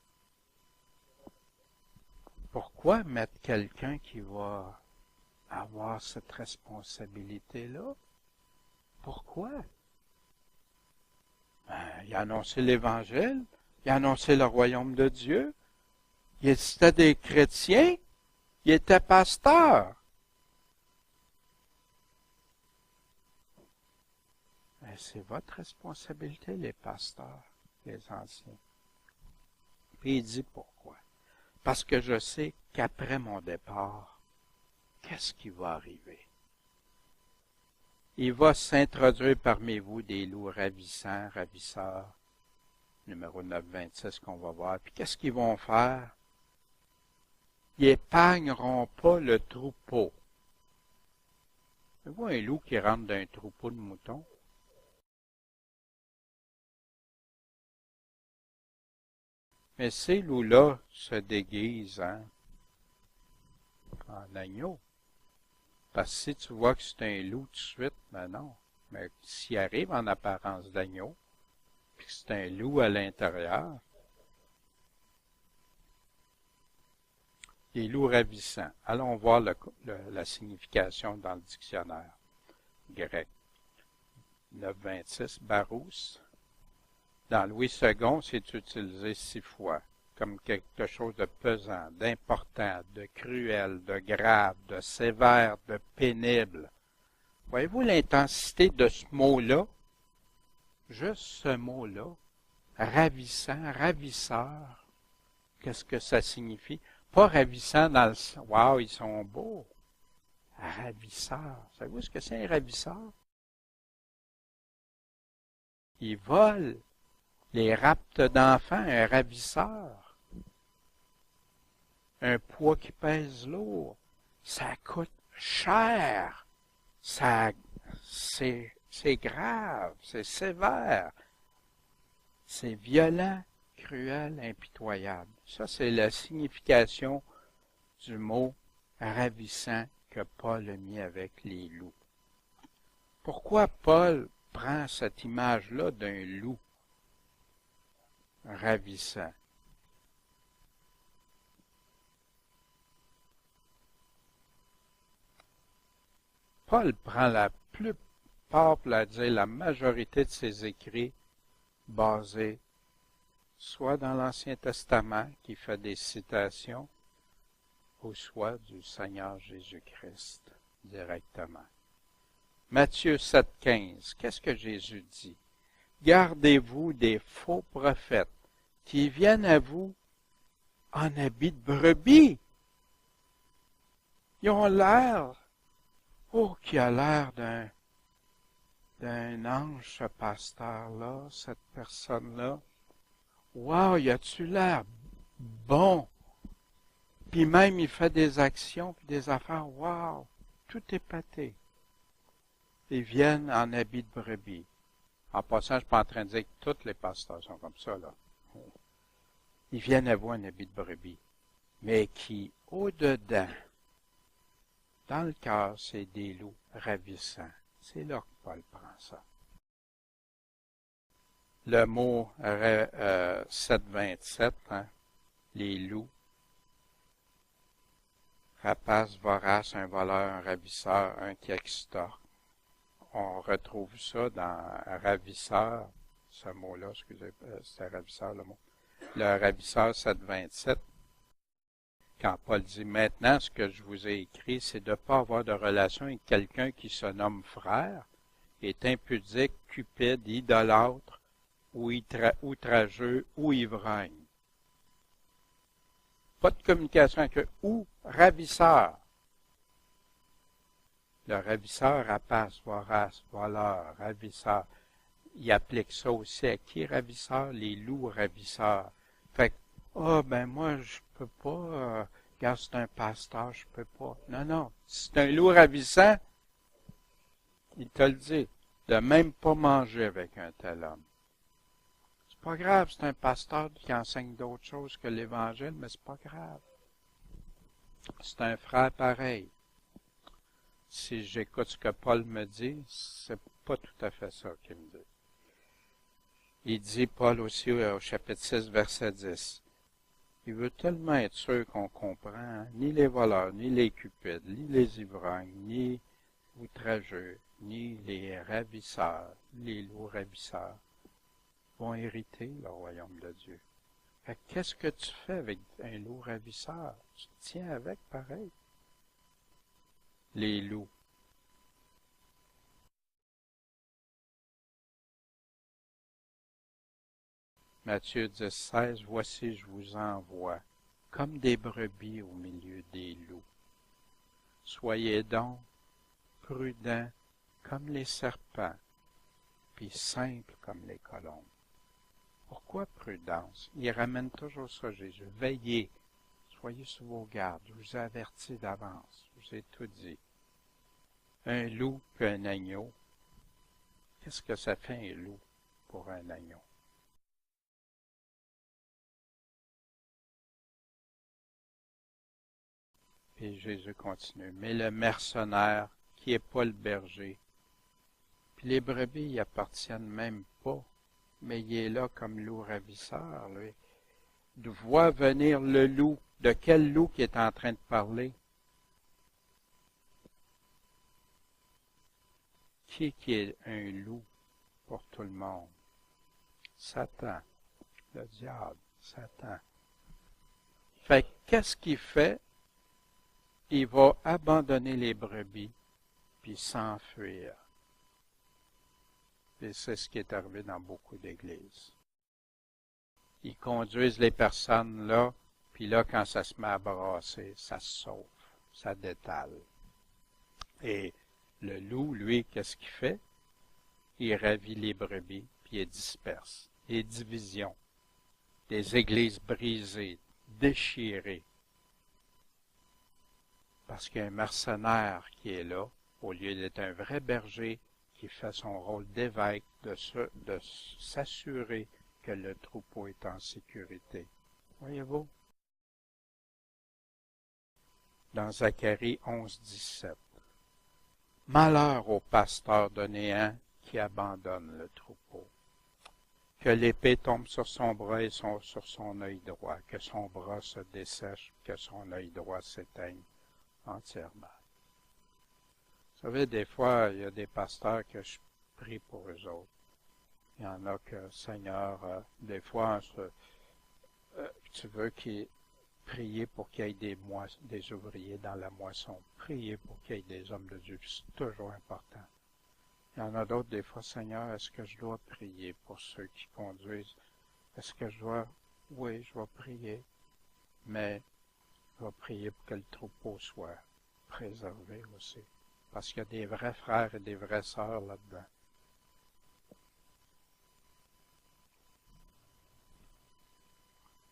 A: Pourquoi mettre quelqu'un qui va avoir cette responsabilité-là? Pourquoi? Il a annoncé l'Évangile, il a annoncé le royaume de Dieu, il était des chrétiens, il était pasteur. Mais c'est votre responsabilité, les pasteurs, les anciens. Puis il dit pourquoi? Parce que je sais qu'après mon départ, qu'est-ce qui va arriver? Il va s'introduire parmi vous des loups ravissants, ravisseurs, numéro 926 qu'on va voir. Puis qu'est-ce qu'ils vont faire? Ils épargneront pas le troupeau. Vous voyez un loup qui rentre dans un troupeau de moutons? Mais ces loups-là se déguisent, hein? en agneau. Parce que si tu vois que c'est un loup tout de suite, ben non. Mais s'il arrive en apparence d'agneau, puis que c'est un loup à l'intérieur, les loups ravissants. Allons voir la signification dans le dictionnaire grec. 926, barousse. Dans Louis II, c'est utilisé 6 fois, comme quelque chose de pesant, d'important, de cruel, de grave, de sévère, de pénible. Voyez-vous l'intensité de ce mot-là? Juste ce mot-là, ravissant, ravisseur. Qu'est-ce que ça signifie? Pas ravissant dans le... Wow, ils sont beaux. Ravisseur. Savez-vous ce que c'est un ravisseur? Ils volent. Les raptes d'enfants, un ravisseur. Un poids qui pèse lourd. Ça coûte cher. C'est grave, c'est sévère. C'est violent, cruel, impitoyable. Ça, c'est la signification du mot ravissant que Paul a mis avec les loups. Pourquoi Paul prend cette image-là d'un loup ravissant? Paul prend la plupart, pour dire la majorité de ses écrits basés soit dans l'Ancien Testament, qui fait des citations, ou soit du Seigneur Jésus-Christ directement. Matthieu 7,15, qu'est-ce que Jésus dit? Gardez-vous des faux prophètes qui viennent à vous en habit de brebis. Ils ont l'air, qui a l'air d'un ange, ce pasteur-là, cette personne-là. Wow, y a-tu l'air bon? Puis même, il fait des actions, puis des affaires. Wow, tout est pâté. Ils viennent en habit de brebis. En passant, je ne suis pas en train de dire que tous les pasteurs sont comme ça, là. Ils viennent à vous en habit de brebis. Mais qui, au-dedans, dans le cœur, c'est des loups ravissants. C'est là que Paul prend ça. Le mot 727, les loups, rapace, vorace, un voleur, un ravisseur, un qui extorque. On retrouve ça dans ravisseur, ce mot-là, excusez, c'est ravisseur le mot. Le ravisseur 727, quand Paul dit « Maintenant, ce que je vous ai écrit, c'est de ne pas avoir de relation avec quelqu'un qui se nomme frère, est impudique, cupide, idolâtre, ou outrageux, ou ivrogne. » Pas de communication avec eux, ou ravisseur. Le ravisseur, rapace, vorace, voleur, ravisseur. Il applique ça aussi à qui ravisseur? Les loups ravisseurs. Fait que, ben moi, je peux pas, quand c'est un pasteur, je peux pas. Non, non. Si c'est un loup ravissant, il te le dit, de même pas manger avec un tel homme. C'est pas grave, c'est un pasteur qui enseigne d'autres choses que l'Évangile, mais c'est pas grave. C'est un frère pareil. Si j'écoute ce que Paul me dit, c'est pas tout à fait ça qu'il me dit. Il dit, Paul aussi, au chapitre 6, verset 10, il veut tellement être sûr qu'on comprend, ni les voleurs, ni les cupides, ni les ivrognes, ni outrageux, ni les ravisseurs, les loups ravisseurs, vont hériter le royaume de Dieu. Qu'est-ce que tu fais avec un loup ravisseur? Tu te tiens avec pareil. Les loups. Matthieu 10, 16, voici je vous envoie, comme des brebis au milieu des loups. Soyez donc prudents comme les serpents, puis simples comme les colombes. Pourquoi prudence? Il ramène toujours ça, Jésus. Veillez, soyez sur vos gardes, je vous ai averti d'avance, je vous ai tout dit. Un loup puis un agneau, qu'est-ce que ça fait un loup pour un agneau? Puis Jésus continue. Mais le mercenaire, qui n'est pas le berger, puis les brebis y appartiennent même pas, mais il est là comme loup ravisseur, lui. Il voit venir le loup. De quel loup qui est en train de parler? Qui est un loup pour tout le monde? Satan, le diable, Satan. Fait qu'est-ce qu'il fait? Il va abandonner les brebis, puis s'enfuir. Et c'est ce qui est arrivé dans beaucoup d'églises. Ils conduisent les personnes là, puis là, quand ça se met à brasser, ça se sauve, ça détale. Et le loup, lui, qu'est-ce qu'il fait? Il ravit les brebis, puis il disperse. Les divisions, des églises brisées, déchirées. Parce qu'il y a un mercenaire qui est là, au lieu d'être un vrai berger, qui fait son rôle d'évêque, de s'assurer que le troupeau est en sécurité. Voyez-vous? Dans Zacharie 11, 17. Malheur au pasteur de Néant qui abandonne le troupeau. Que l'épée tombe sur son bras et sur son œil droit, que son bras se dessèche, que son œil droit s'éteigne entièrement. Vous savez, des fois, il y a des pasteurs que je prie pour eux autres. Il y en a que, Seigneur, des fois, tu veux prier pour qu'il y ait des ouvriers dans la moisson. Prier pour qu'il y ait des hommes de Dieu. C'est toujours important. Il y en a d'autres, des fois, Seigneur, est-ce que je dois prier pour ceux qui conduisent? Est-ce que je dois? Oui, je vais prier. Mais je vais prier pour que le troupeau soit préservé aussi. Parce qu'il y a des vrais frères et des vraies sœurs là-dedans.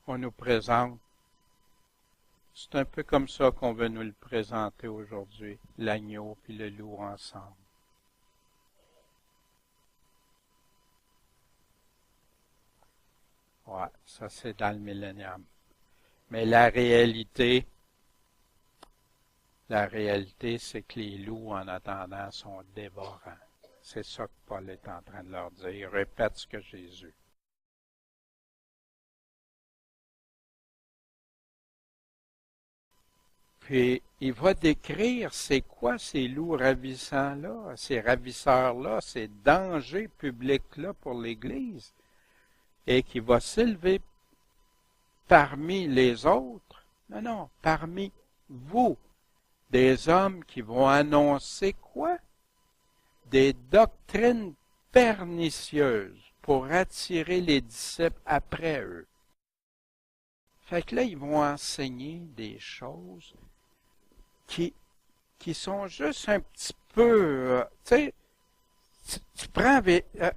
A: On nous présente, c'est un peu comme ça qu'on veut nous le présenter aujourd'hui, l'agneau puis le loup ensemble. Ouais, ça c'est dans le millénium. Mais la réalité, c'est que les loups, en attendant, sont dévorants. C'est ça que Paul est en train de leur dire. Il répète ce que Jésus. Puis, il va décrire c'est quoi ces loups ravissants-là, ces ravisseurs-là, ces dangers publics-là pour l'Église, et qui va s'élever parmi les autres. Non, parmi vous. Des hommes qui vont annoncer quoi? Des doctrines pernicieuses pour attirer les disciples après eux. Fait que là, ils vont enseigner des choses qui sont juste un petit peu... tu sais, tu prends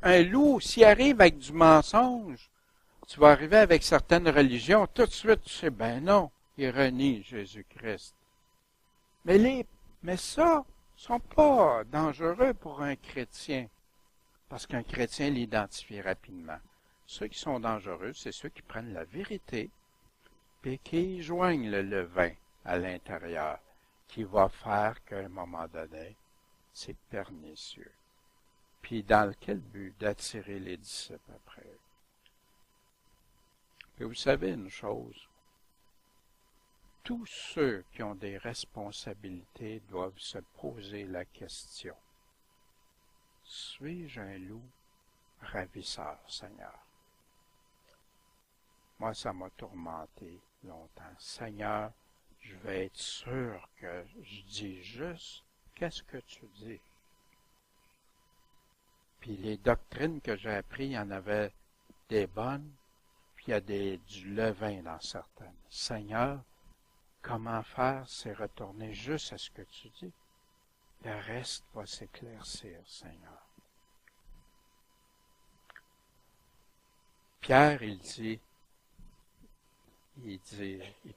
A: un loup, s'il arrive avec du mensonge, tu vas arriver avec certaines religions, tout de suite, tu sais, ben non, il renie Jésus-Christ. Mais ça, sont pas dangereux pour un chrétien, parce qu'un chrétien l'identifie rapidement. Ceux qui sont dangereux, c'est ceux qui prennent la vérité, et qui joignent le levain à l'intérieur, qui va faire qu'à un moment donné, c'est pernicieux. Puis dans quel but? D'attirer les disciples après eux. Et vous savez une chose, tous ceux qui ont des responsabilités doivent se poser la question. Suis-je un loup ravisseur, Seigneur? Moi, ça m'a tourmenté longtemps. Seigneur, je vais être sûr que je dis juste qu'est-ce que tu dis. Puis les doctrines que j'ai apprises, il y en avait des bonnes, puis il y a du levain dans certaines. Seigneur, comment faire, c'est retourner juste à ce que tu dis. Le reste va s'éclaircir, Seigneur. Pierre, il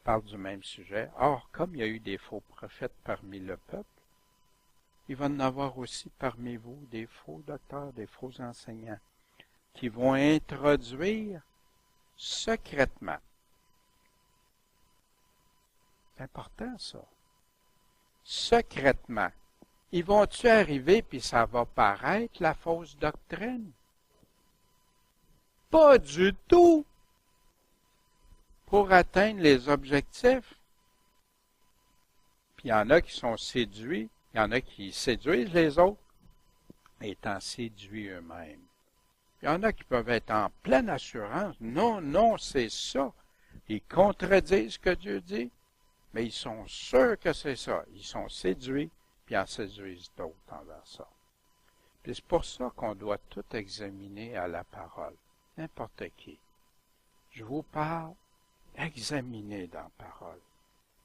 A: parle du même sujet. Or, comme il y a eu des faux prophètes parmi le peuple, il va y en avoir aussi parmi vous des faux docteurs, des faux enseignants, qui vont introduire secrètement. C'est important, ça. secrètement. Ils vont-tu arriver puis ça va paraître la fausse doctrine? Pas du tout! Pour atteindre les objectifs. Puis il y en a qui sont séduits, il y en a qui séduisent les autres, étant séduits eux-mêmes. Il y en a qui peuvent être en pleine assurance. Non, non, c'est ça. Ils contredisent ce que Dieu dit, mais ils sont sûrs que c'est ça. Ils sont séduits, puis en séduisent d'autres envers ça. Puis c'est pour ça qu'on doit tout examiner à la parole. N'importe qui. Je vous parle, examinez dans la parole.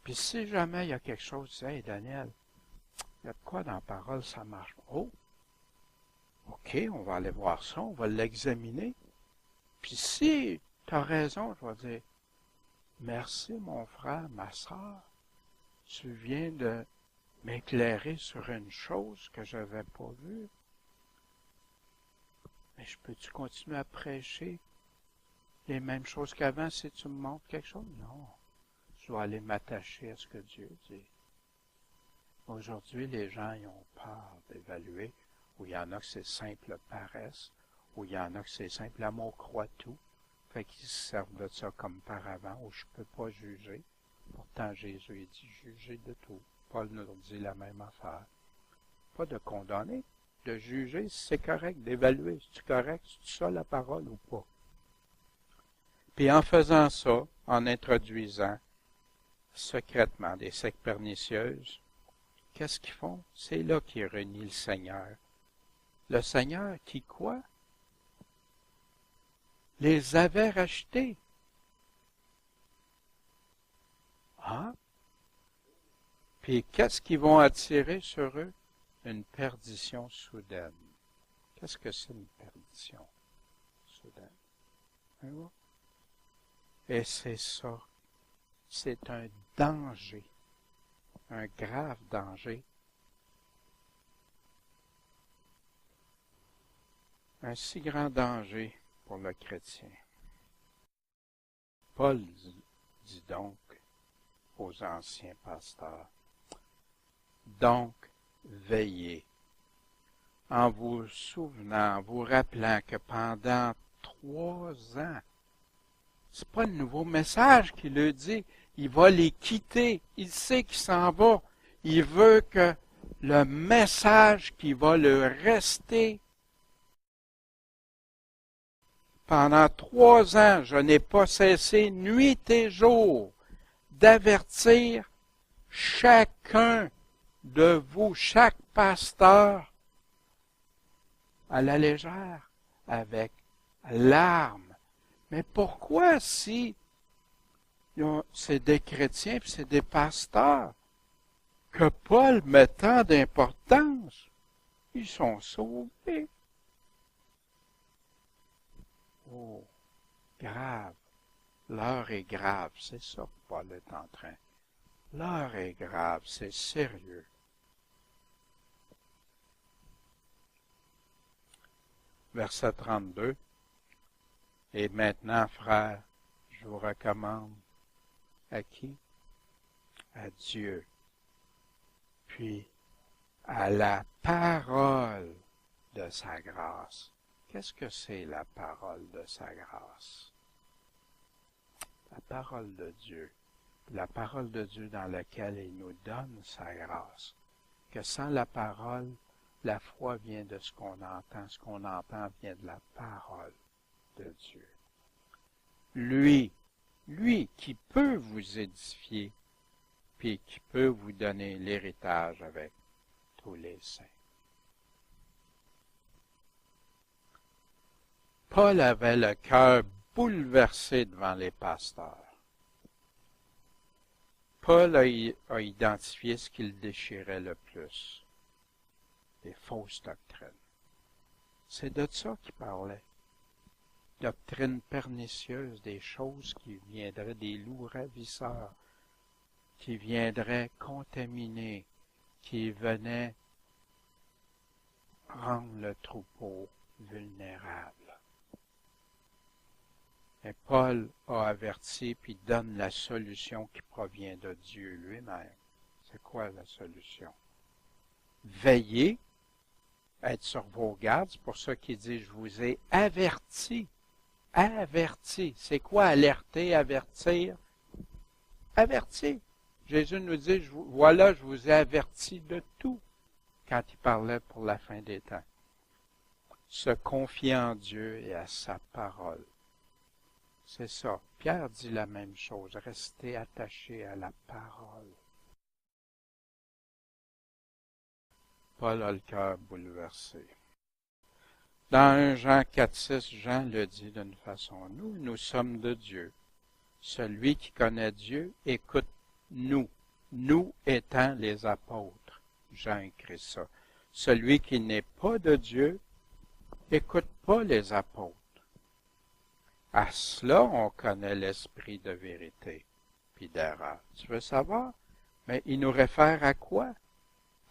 A: Puis si jamais il y a quelque chose, hey Daniel, il y a de quoi dans la parole, ça marche. Oh, OK, on va aller voir ça, on va l'examiner. Puis si tu as raison, je vais dire, merci mon frère, ma soeur, tu viens de m'éclairer sur une chose que je n'avais pas vue. Mais je peux-tu continuer à prêcher les mêmes choses qu'avant si tu me montres quelque chose? Non. Je dois aller m'attacher à ce que Dieu dit. Aujourd'hui, les gens ils ont peur d'évaluer, ou il y en a que c'est simple paresse, ou il y en a que c'est simple amour croit tout, fait qu'ils se servent de ça comme paravent, ou je ne peux pas juger. Pourtant, Jésus a dit juger de tout. Paul nous dit la même affaire. Pas de condamner, de juger si c'est correct, d'évaluer si c'est correct, si c'est ça la parole ou pas. Puis en faisant ça, en introduisant secrètement des sectes pernicieuses, qu'est-ce qu'ils font? C'est là qu'ils renient le Seigneur. Le Seigneur qui quoi? Les avait rachetés. Ah? Puis qu'est-ce qu'ils vont attirer sur eux? Une perdition soudaine. Qu'est-ce que c'est une perdition soudaine? Et c'est ça. C'est un danger. Un grave danger. Un si grand danger pour le chrétien. Paul dit donc aux anciens pasteurs, donc veillez, en vous souvenant, en vous rappelant que pendant 3 ans, c'est pas le nouveau message qu'il leur dit, il va les quitter, il sait qu'il s'en va, il veut que le message qui va leur rester pendant 3 ans, je n'ai pas cessé nuit et jour d'avertir chacun de vous, chaque pasteur, à la légère, avec larmes. Mais pourquoi si c'est des chrétiens et c'est des pasteurs que Paul met tant d'importance? Ils sont sauvés. Oh, grave. L'heure est grave, c'est ça que Paul est en train. L'heure est grave, c'est sérieux. Verset 32. Et maintenant, frères, je vous recommande à qui? À Dieu. Puis à la parole de sa grâce. Qu'est-ce que c'est la parole de sa grâce? La parole de Dieu. La parole de Dieu dans laquelle il nous donne sa grâce. Que sans la parole, la foi vient de ce qu'on entend vient de la parole de Dieu. Lui qui peut vous édifier, puis qui peut vous donner l'héritage avec tous les saints. Paul avait le cœur bouleversé devant les pasteurs. Paul a identifié ce qu'il déchirait le plus, les fausses doctrines. C'est de ça qu'il parlait. Doctrine pernicieuse, des choses qui viendraient, des loups ravisseurs, qui viendraient contaminer, qui venaient rendre le troupeau vulnérable. Et Paul a averti puis donne la solution qui provient de Dieu lui-même. C'est quoi la solution? Veillez, être sur vos gardes. C'est pour ça qu'il dit, je vous ai averti. Averti. C'est quoi alerter, avertir? Averti. Jésus nous dit, voilà, je vous ai averti de tout quand il parlait pour la fin des temps. Se confier en Dieu et à sa parole. C'est ça. Pierre dit la même chose. Restez attachés à la parole. Paul a le cœur bouleversé. Dans 1 Jean 4,6, Jean le dit d'une façon. Nous sommes de Dieu. Celui qui connaît Dieu écoute nous. Nous étant les apôtres. Jean écrit ça. Celui qui n'est pas de Dieu écoute pas les apôtres. À cela, on connaît l'esprit de vérité puis d'erreur. Tu veux savoir? Mais il nous réfère à quoi?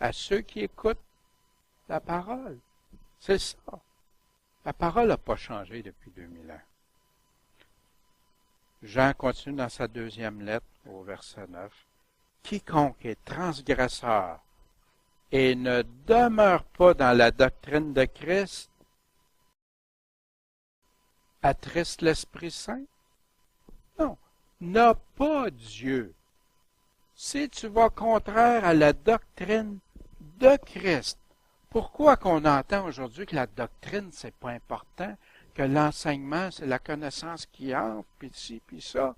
A: À ceux qui écoutent la parole. C'est ça. La parole n'a pas changé depuis 2000 ans. Jean continue dans sa deuxième lettre, au verset 9. Quiconque est transgresseur et ne demeure pas dans la doctrine de Christ attriste l'Esprit Saint? Non, n'a pas Dieu. Si tu vas contraire à la doctrine de Christ, pourquoi qu'on entend aujourd'hui que la doctrine, c'est pas important, que l'enseignement, c'est la connaissance qui entre, puis ci, puis ça?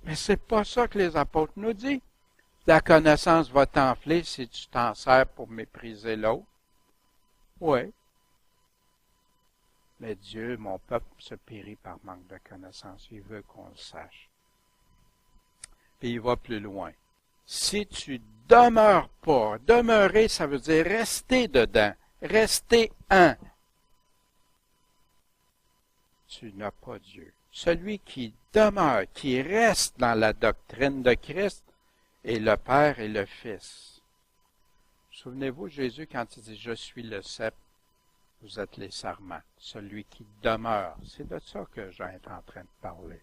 A: Mais c'est pas ça que les apôtres nous disent. La connaissance va t'enfler si tu t'en sers pour mépriser l'autre. Oui. Mais Dieu, mon peuple, se périt par manque de connaissance. Il veut qu'on le sache. Puis il va plus loin. Si tu demeures pas, demeurer, ça veut dire rester dedans, rester un. Tu n'as pas Dieu. Celui qui demeure, qui reste dans la doctrine de Christ, est le Père et le Fils. Souvenez-vous, Jésus, quand il dit « Je suis le cep », vous êtes les sarments, celui qui demeure. C'est de ça que Jean est en train de parler.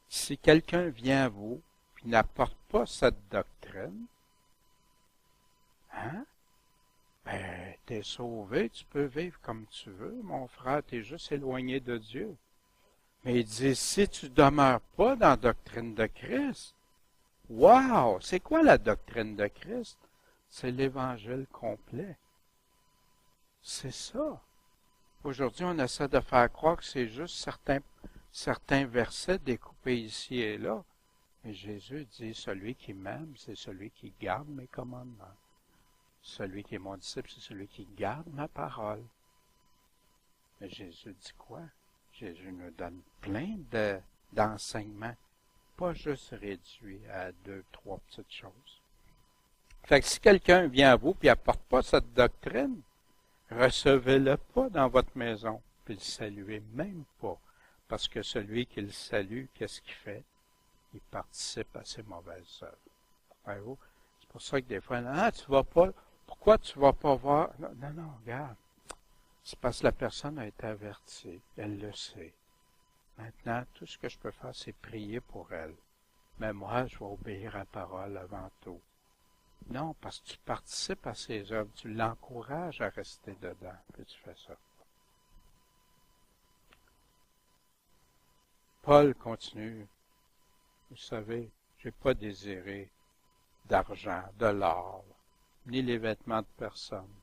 A: Si quelqu'un vient à vous et n'apporte pas cette doctrine, ben, t'es sauvé, tu peux vivre comme tu veux, mon frère, t'es juste éloigné de Dieu. Mais il dit, si tu demeures pas dans la doctrine de Christ, wow! C'est quoi la doctrine de Christ? C'est l'Évangile complet. C'est ça. Aujourd'hui, on essaie de faire croire que c'est juste certains versets découpés ici et là. Mais Jésus dit, celui qui m'aime, c'est celui qui garde mes commandements. Celui qui est mon disciple, c'est celui qui garde ma parole. Mais Jésus dit quoi? Jésus nous donne plein d'enseignements, pas juste réduits à 2, 3 petites choses. Fait que si quelqu'un vient à vous et n'apporte pas cette doctrine, recevez-le pas dans votre maison, puis le saluez même pas. Parce que celui qui le salue, qu'est-ce qu'il fait? Il participe à ses mauvaises œuvres. Voyez-vous? C'est pour ça que des fois, tu vas pas, pourquoi tu vas pas voir? Non, regarde. C'est parce que la personne a été avertie. Elle le sait. Maintenant, tout ce que je peux faire, c'est prier pour elle. Mais moi, je vais obéir à la parole avant tout. Non, parce que tu participes à ses œuvres, tu l'encourages à rester dedans, puis tu fais ça. Paul continue. Vous savez, je n'ai pas désiré d'argent, de l'or, ni les vêtements de personne.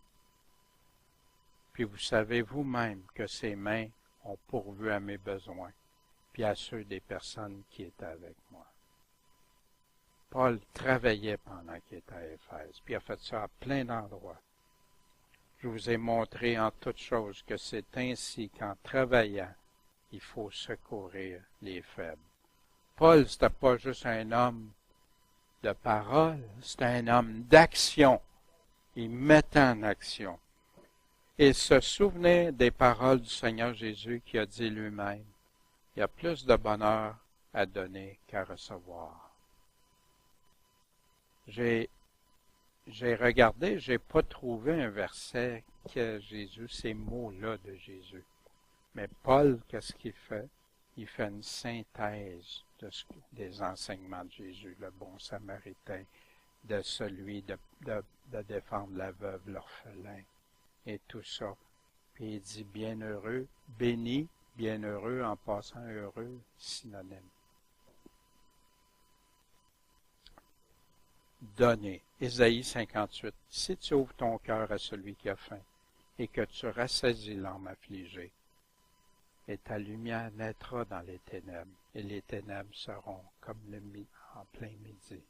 A: Puis vous savez vous-même que ses mains ont pourvu à mes besoins, puis à ceux des personnes qui étaient avec moi. Paul travaillait pendant qu'il était à Éphèse, puis il a fait ça à plein d'endroits. Je vous ai montré en toutes choses que c'est ainsi qu'en travaillant, il faut secourir les faibles. Paul, c'était pas juste un homme de parole, c'était un homme d'action. Il mettait en action. Et se souvenait des paroles du Seigneur Jésus qui a dit lui-même, il y a plus de bonheur à donner qu'à recevoir. J'ai regardé, j'ai pas trouvé un verset que Jésus, ces mots-là de Jésus. Mais Paul, qu'est-ce qu'il fait? Il fait une synthèse des enseignements de Jésus, le bon samaritain, de celui de défendre la veuve, l'orphelin, et tout ça. Puis il dit bienheureux, béni, bienheureux, en passant heureux, synonyme. Donner. Ésaïe 58. Si tu ouvres ton cœur à celui qui a faim, et que tu rassaisis l'âme affligée, et ta lumière naîtra dans les ténèbres, et les ténèbres seront comme en plein midi,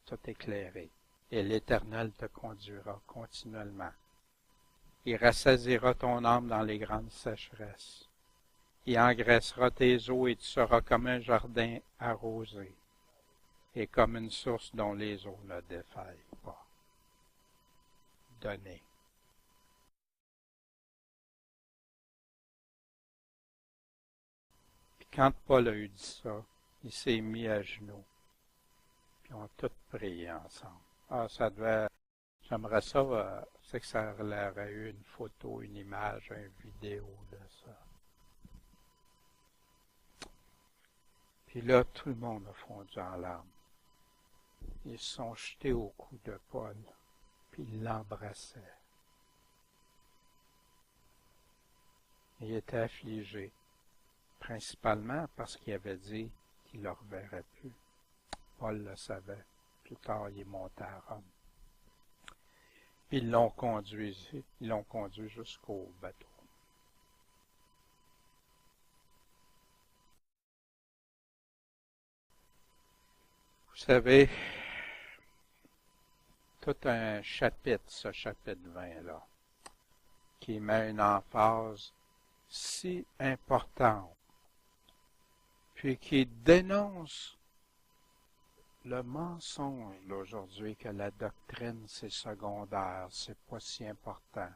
A: tout éclairé, et l'Éternel te conduira continuellement. Il rassasiera ton âme dans les grandes sécheresses. Il engraissera tes eaux, et tu seras comme un jardin arrosé, et comme une source dont les eaux ne défaillent pas. Donner. Puis quand Paul a eu dit ça, il s'est mis à genoux. Puis on a tous prié ensemble. Ah, ça devait... J'aimerais ça, c'est que ça aurait eu une photo, une image, une vidéo de ça. Puis là, tout le monde a fondu en larmes. Ils se sont jetés au cou de Paul, puis ils l'embrassaient. Il était affligé, principalement parce qu'il avait dit qu'il ne le reverrait plus. Paul le savait. Plus tard, il est monté à Rome. Puis ils l'ont conduit jusqu'au bateau. Vous savez, tout un chapitre, ce chapitre 20-là, qui met une emphase si importante, puis qui dénonce le mensonge d'aujourd'hui que la doctrine c'est secondaire, c'est pas si important.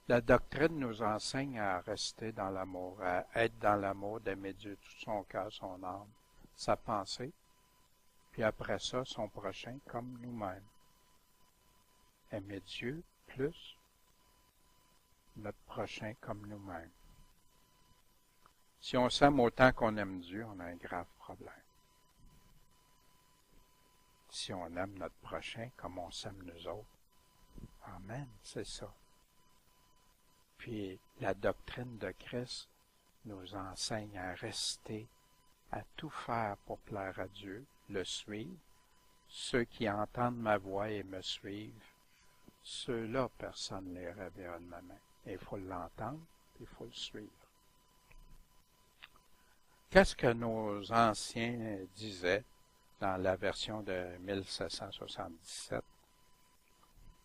A: La doctrine nous enseigne à rester dans l'amour, à être dans l'amour, d'aimer Dieu tout son cœur, son âme, sa pensée, puis après ça, son prochain comme nous-mêmes. Aimer Dieu plus notre prochain comme nous-mêmes. Si on s'aime autant qu'on aime Dieu, on a un grave problème. Si on aime notre prochain comme on s'aime nous autres, amen, c'est ça. Puis la doctrine de Christ nous enseigne à rester, à tout faire pour plaire à Dieu, le suivre. Ceux qui entendent ma voix et me suivent, ceux-là, personne ne les révèle de ma main. Et il faut l'entendre, puis il faut le suivre. Qu'est-ce que nos anciens disaient dans la version de 1777,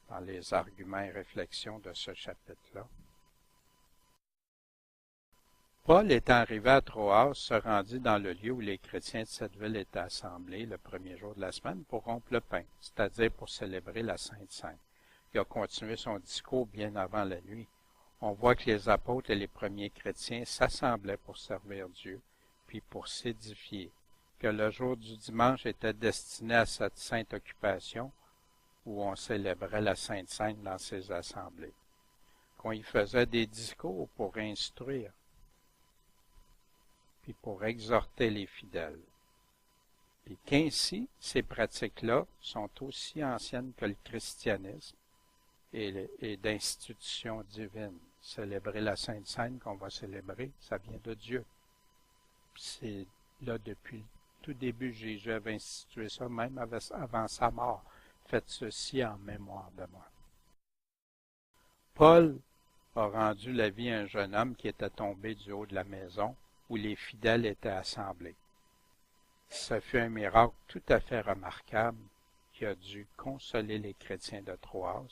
A: dans les arguments et réflexions de ce chapitre-là? Paul, étant arrivé à Troas, se rendit dans le lieu où les chrétiens de cette ville étaient assemblés le premier jour de la semaine pour rompre le pain, c'est-à-dire pour célébrer la Sainte Seine. Il a continué son discours bien avant la nuit. On voit que les apôtres et les premiers chrétiens s'assemblaient pour servir Dieu, puis pour s'édifier, que le jour du dimanche était destiné à cette sainte occupation où on célébrait la Sainte Seine dans ces assemblées, qu'on y faisait des discours pour instruire, puis pour exhorter les fidèles. Puis qu'ainsi, ces pratiques-là sont aussi anciennes que le christianisme et d'institutions divines. Célébrer la Sainte Seine qu'on va célébrer, ça vient de Dieu. C'est là depuis le tout début, Jésus avait institué ça, même avant sa mort. Faites ceci en mémoire de moi. Paul a rendu la vie à un jeune homme qui était tombé du haut de la maison où les fidèles étaient assemblés. Ce fut un miracle tout à fait remarquable qui a dû consoler les chrétiens de Troas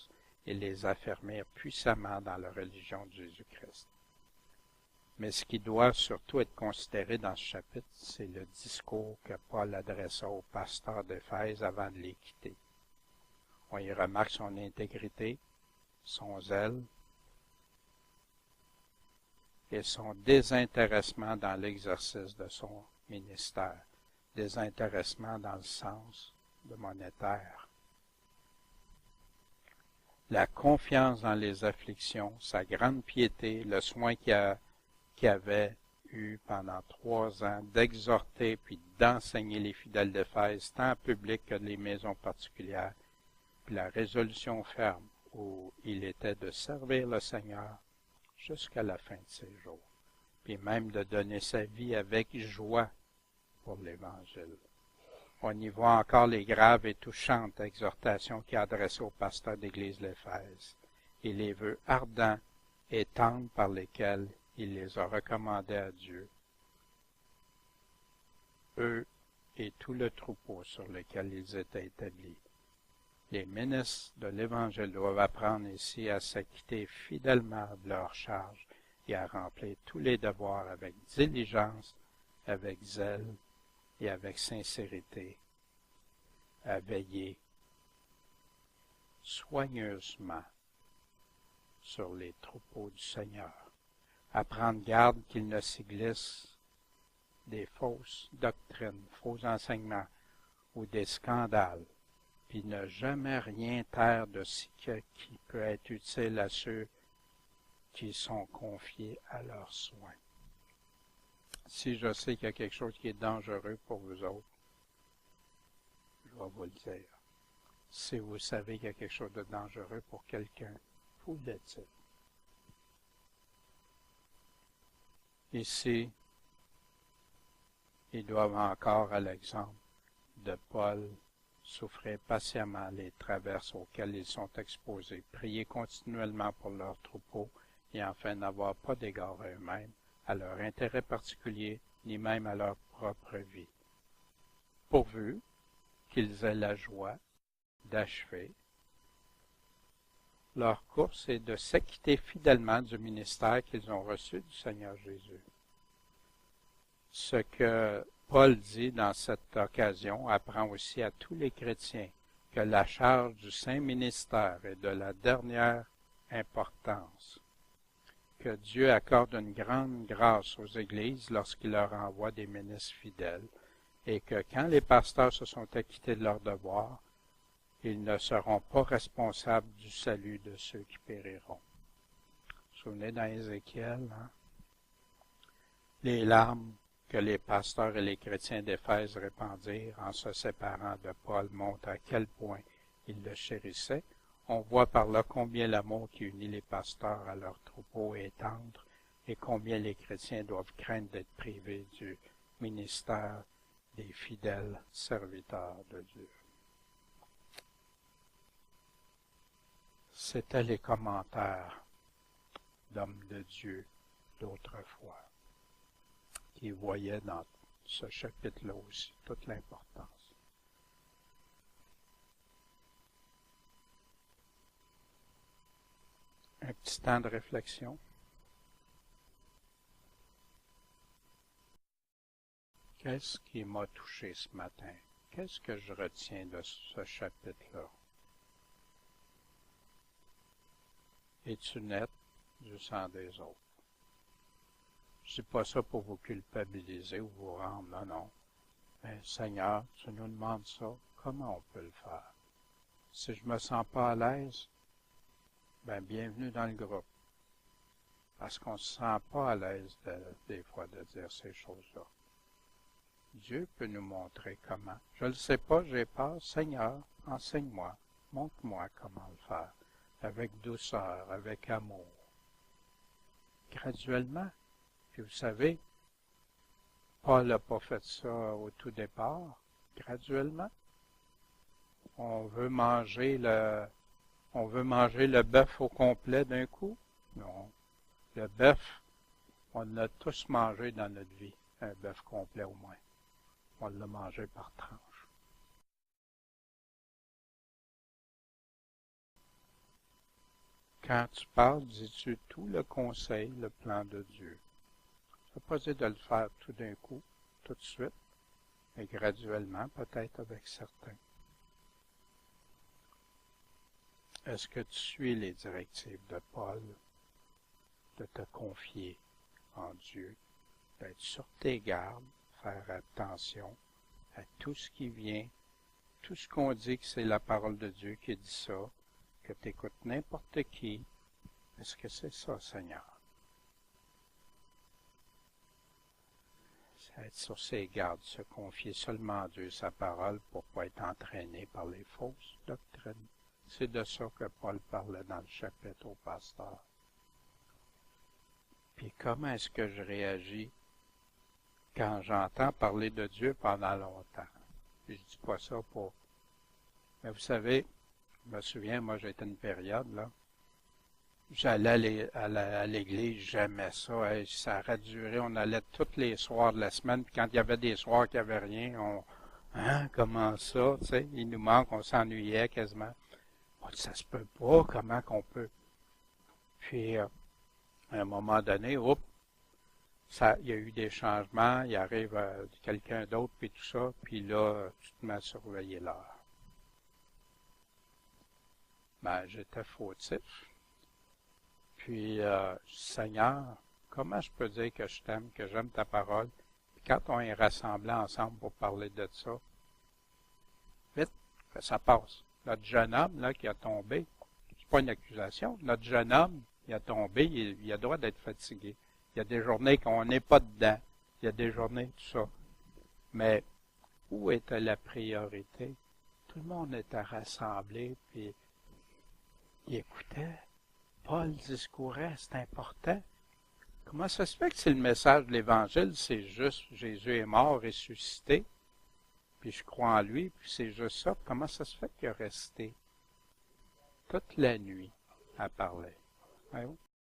A: et les affermir puissamment dans la religion de Jésus-Christ. Mais ce qui doit surtout être considéré dans ce chapitre, c'est le discours que Paul adressa au pasteur d'Éphèse avant de les quitter. On y remarque son intégrité, son zèle et son désintéressement dans l'exercice de son ministère. Désintéressement dans le sens de monétaire. La confiance dans les afflictions, sa grande piété, le soin qu'il avait eu pendant 3 ans d'exhorter puis d'enseigner les fidèles d'Éphèse, tant en public que les maisons particulières, puis la résolution ferme où il était de servir le Seigneur jusqu'à la fin de ses jours, puis même de donner sa vie avec joie pour l'Évangile. On y voit encore les graves et touchantes exhortations qu'il adressait au pasteur d'Église d'Éphèse et les vœux ardents et tendres par lesquels il les a recommandés à Dieu, eux et tout le troupeau sur lequel ils étaient établis. Les ministres de l'Évangile doivent apprendre ici à s'acquitter fidèlement de leur charge et à remplir tous les devoirs avec diligence, avec zèle et avec sincérité, à veiller soigneusement sur les troupeaux du Seigneur, à prendre garde qu'ils ne s'y glissent des fausses doctrines, faux enseignements ou des scandales, puis ne jamais rien taire de ce qui peut être utile à ceux qui sont confiés à leurs soins. Si je sais qu'il y a quelque chose qui est dangereux pour vous autres, je vais vous le dire. Si vous savez qu'il y a quelque chose de dangereux pour quelqu'un, vous le dites. Ici, ils doivent encore, à l'exemple de Paul, souffrir patiemment les traverses auxquelles ils sont exposés, prier continuellement pour leur troupeau et enfin n'avoir pas d'égard à eux-mêmes, à leur intérêt particulier, ni même à leur propre vie, pourvu qu'ils aient la joie d'achever leur course et de s'acquitter fidèlement du ministère qu'ils ont reçu du Seigneur Jésus. Ce que Paul dit dans cette occasion apprend aussi à tous les chrétiens que la charge du saint ministère est de la dernière importance, que Dieu accorde une grande grâce aux églises lorsqu'il leur envoie des ministres fidèles, et que quand les pasteurs se sont acquittés de leurs devoirs, ils ne seront pas responsables du salut de ceux qui périront. Vous vous souvenez dans Ézéchiel, les larmes que les pasteurs et les chrétiens d'Éphèse répandirent en se séparant de Paul montrent à quel point ils le chérissaient. On voit par là combien l'amour qui unit les pasteurs à leur troupeau est tendre et combien les chrétiens doivent craindre d'être privés du ministère des fidèles serviteurs de Dieu. C'étaient les commentaires d'hommes de Dieu d'autrefois, qui voyaient dans ce chapitre-là aussi toute l'importance. Un petit temps de réflexion. Qu'est-ce qui m'a touché ce matin? Qu'est-ce que je retiens de ce chapitre-là? Es-tu net du sang des autres? Je ne dis pas ça pour vous culpabiliser ou vous rendre, non, non. Mais Seigneur, tu nous demandes ça, comment on peut le faire? Si je ne me sens pas à l'aise, bienvenue dans le groupe. Parce qu'on ne se sent pas à l'aise des fois de dire ces choses-là. Dieu peut nous montrer comment. Je ne le sais pas, j'ai peur. Seigneur, enseigne-moi, montre-moi comment le faire. Avec douceur, avec amour. Graduellement. Puis vous savez, Paul n'a pas fait ça au tout départ. Graduellement. On veut manger le bœuf au complet d'un coup? Non. Le bœuf, on l'a tous mangé dans notre vie. Un bœuf complet au moins. On l'a mangé par tranche. Quand tu parles, dis-tu tout le conseil, le plan de Dieu. Ça ne veut pas dire de le faire tout d'un coup, tout de suite, mais graduellement, peut-être avec certains. Est-ce que tu suis les directives de Paul de te confier en Dieu, d'être sur tes gardes, faire attention à tout ce qui vient, tout ce qu'on dit que c'est la parole de Dieu qui dit ça, que tu écoutes n'importe qui? Est-ce que c'est ça, Seigneur? être sur ses gardes, se confier seulement à Dieu, sa parole, pour ne pas être entraîné par les fausses doctrines. C'est de ça que Paul parlait dans le chapitre au pasteur. Puis comment est-ce que je réagis quand j'entends parler de Dieu pendant longtemps? Puis je dis pas ça pour... Mais vous savez, je me souviens, moi j'ai été une période, là, j'allais à l'église, j'aimais ça, et ça aurait duré, on allait tous les soirs de la semaine, puis quand il y avait des soirs qu'il n'y avait rien, hein, comment ça, tu sais, il nous manque, on s'ennuyait quasiment. On dit, ça se peut pas, comment qu'on peut? Puis, à un moment donné, il y a eu des changements, il arrive quelqu'un d'autre, puis tout ça, puis là, tu te mets à surveiller l'heure. Ben, j'étais fautif. Puis, Seigneur, comment je peux dire que je t'aime, que j'aime ta parole? Puis quand on est rassemblés ensemble pour parler de ça, vite, que ça passe. Notre jeune homme, là, qui a tombé, c'est pas une accusation, notre jeune homme, il a tombé, il a le droit d'être fatigué. Il y a des journées qu'on n'est pas dedans. Il y a des journées, tout ça. Mais, où était la priorité? Tout le monde était rassemblé, puis il écoutait. Paul discourait, c'est important. Comment ça se fait que c'est le message de l'Évangile, c'est juste Jésus est mort, ressuscité, puis je crois en lui, puis c'est juste ça. Comment ça se fait qu'il est resté toute la nuit à parler? Voyons.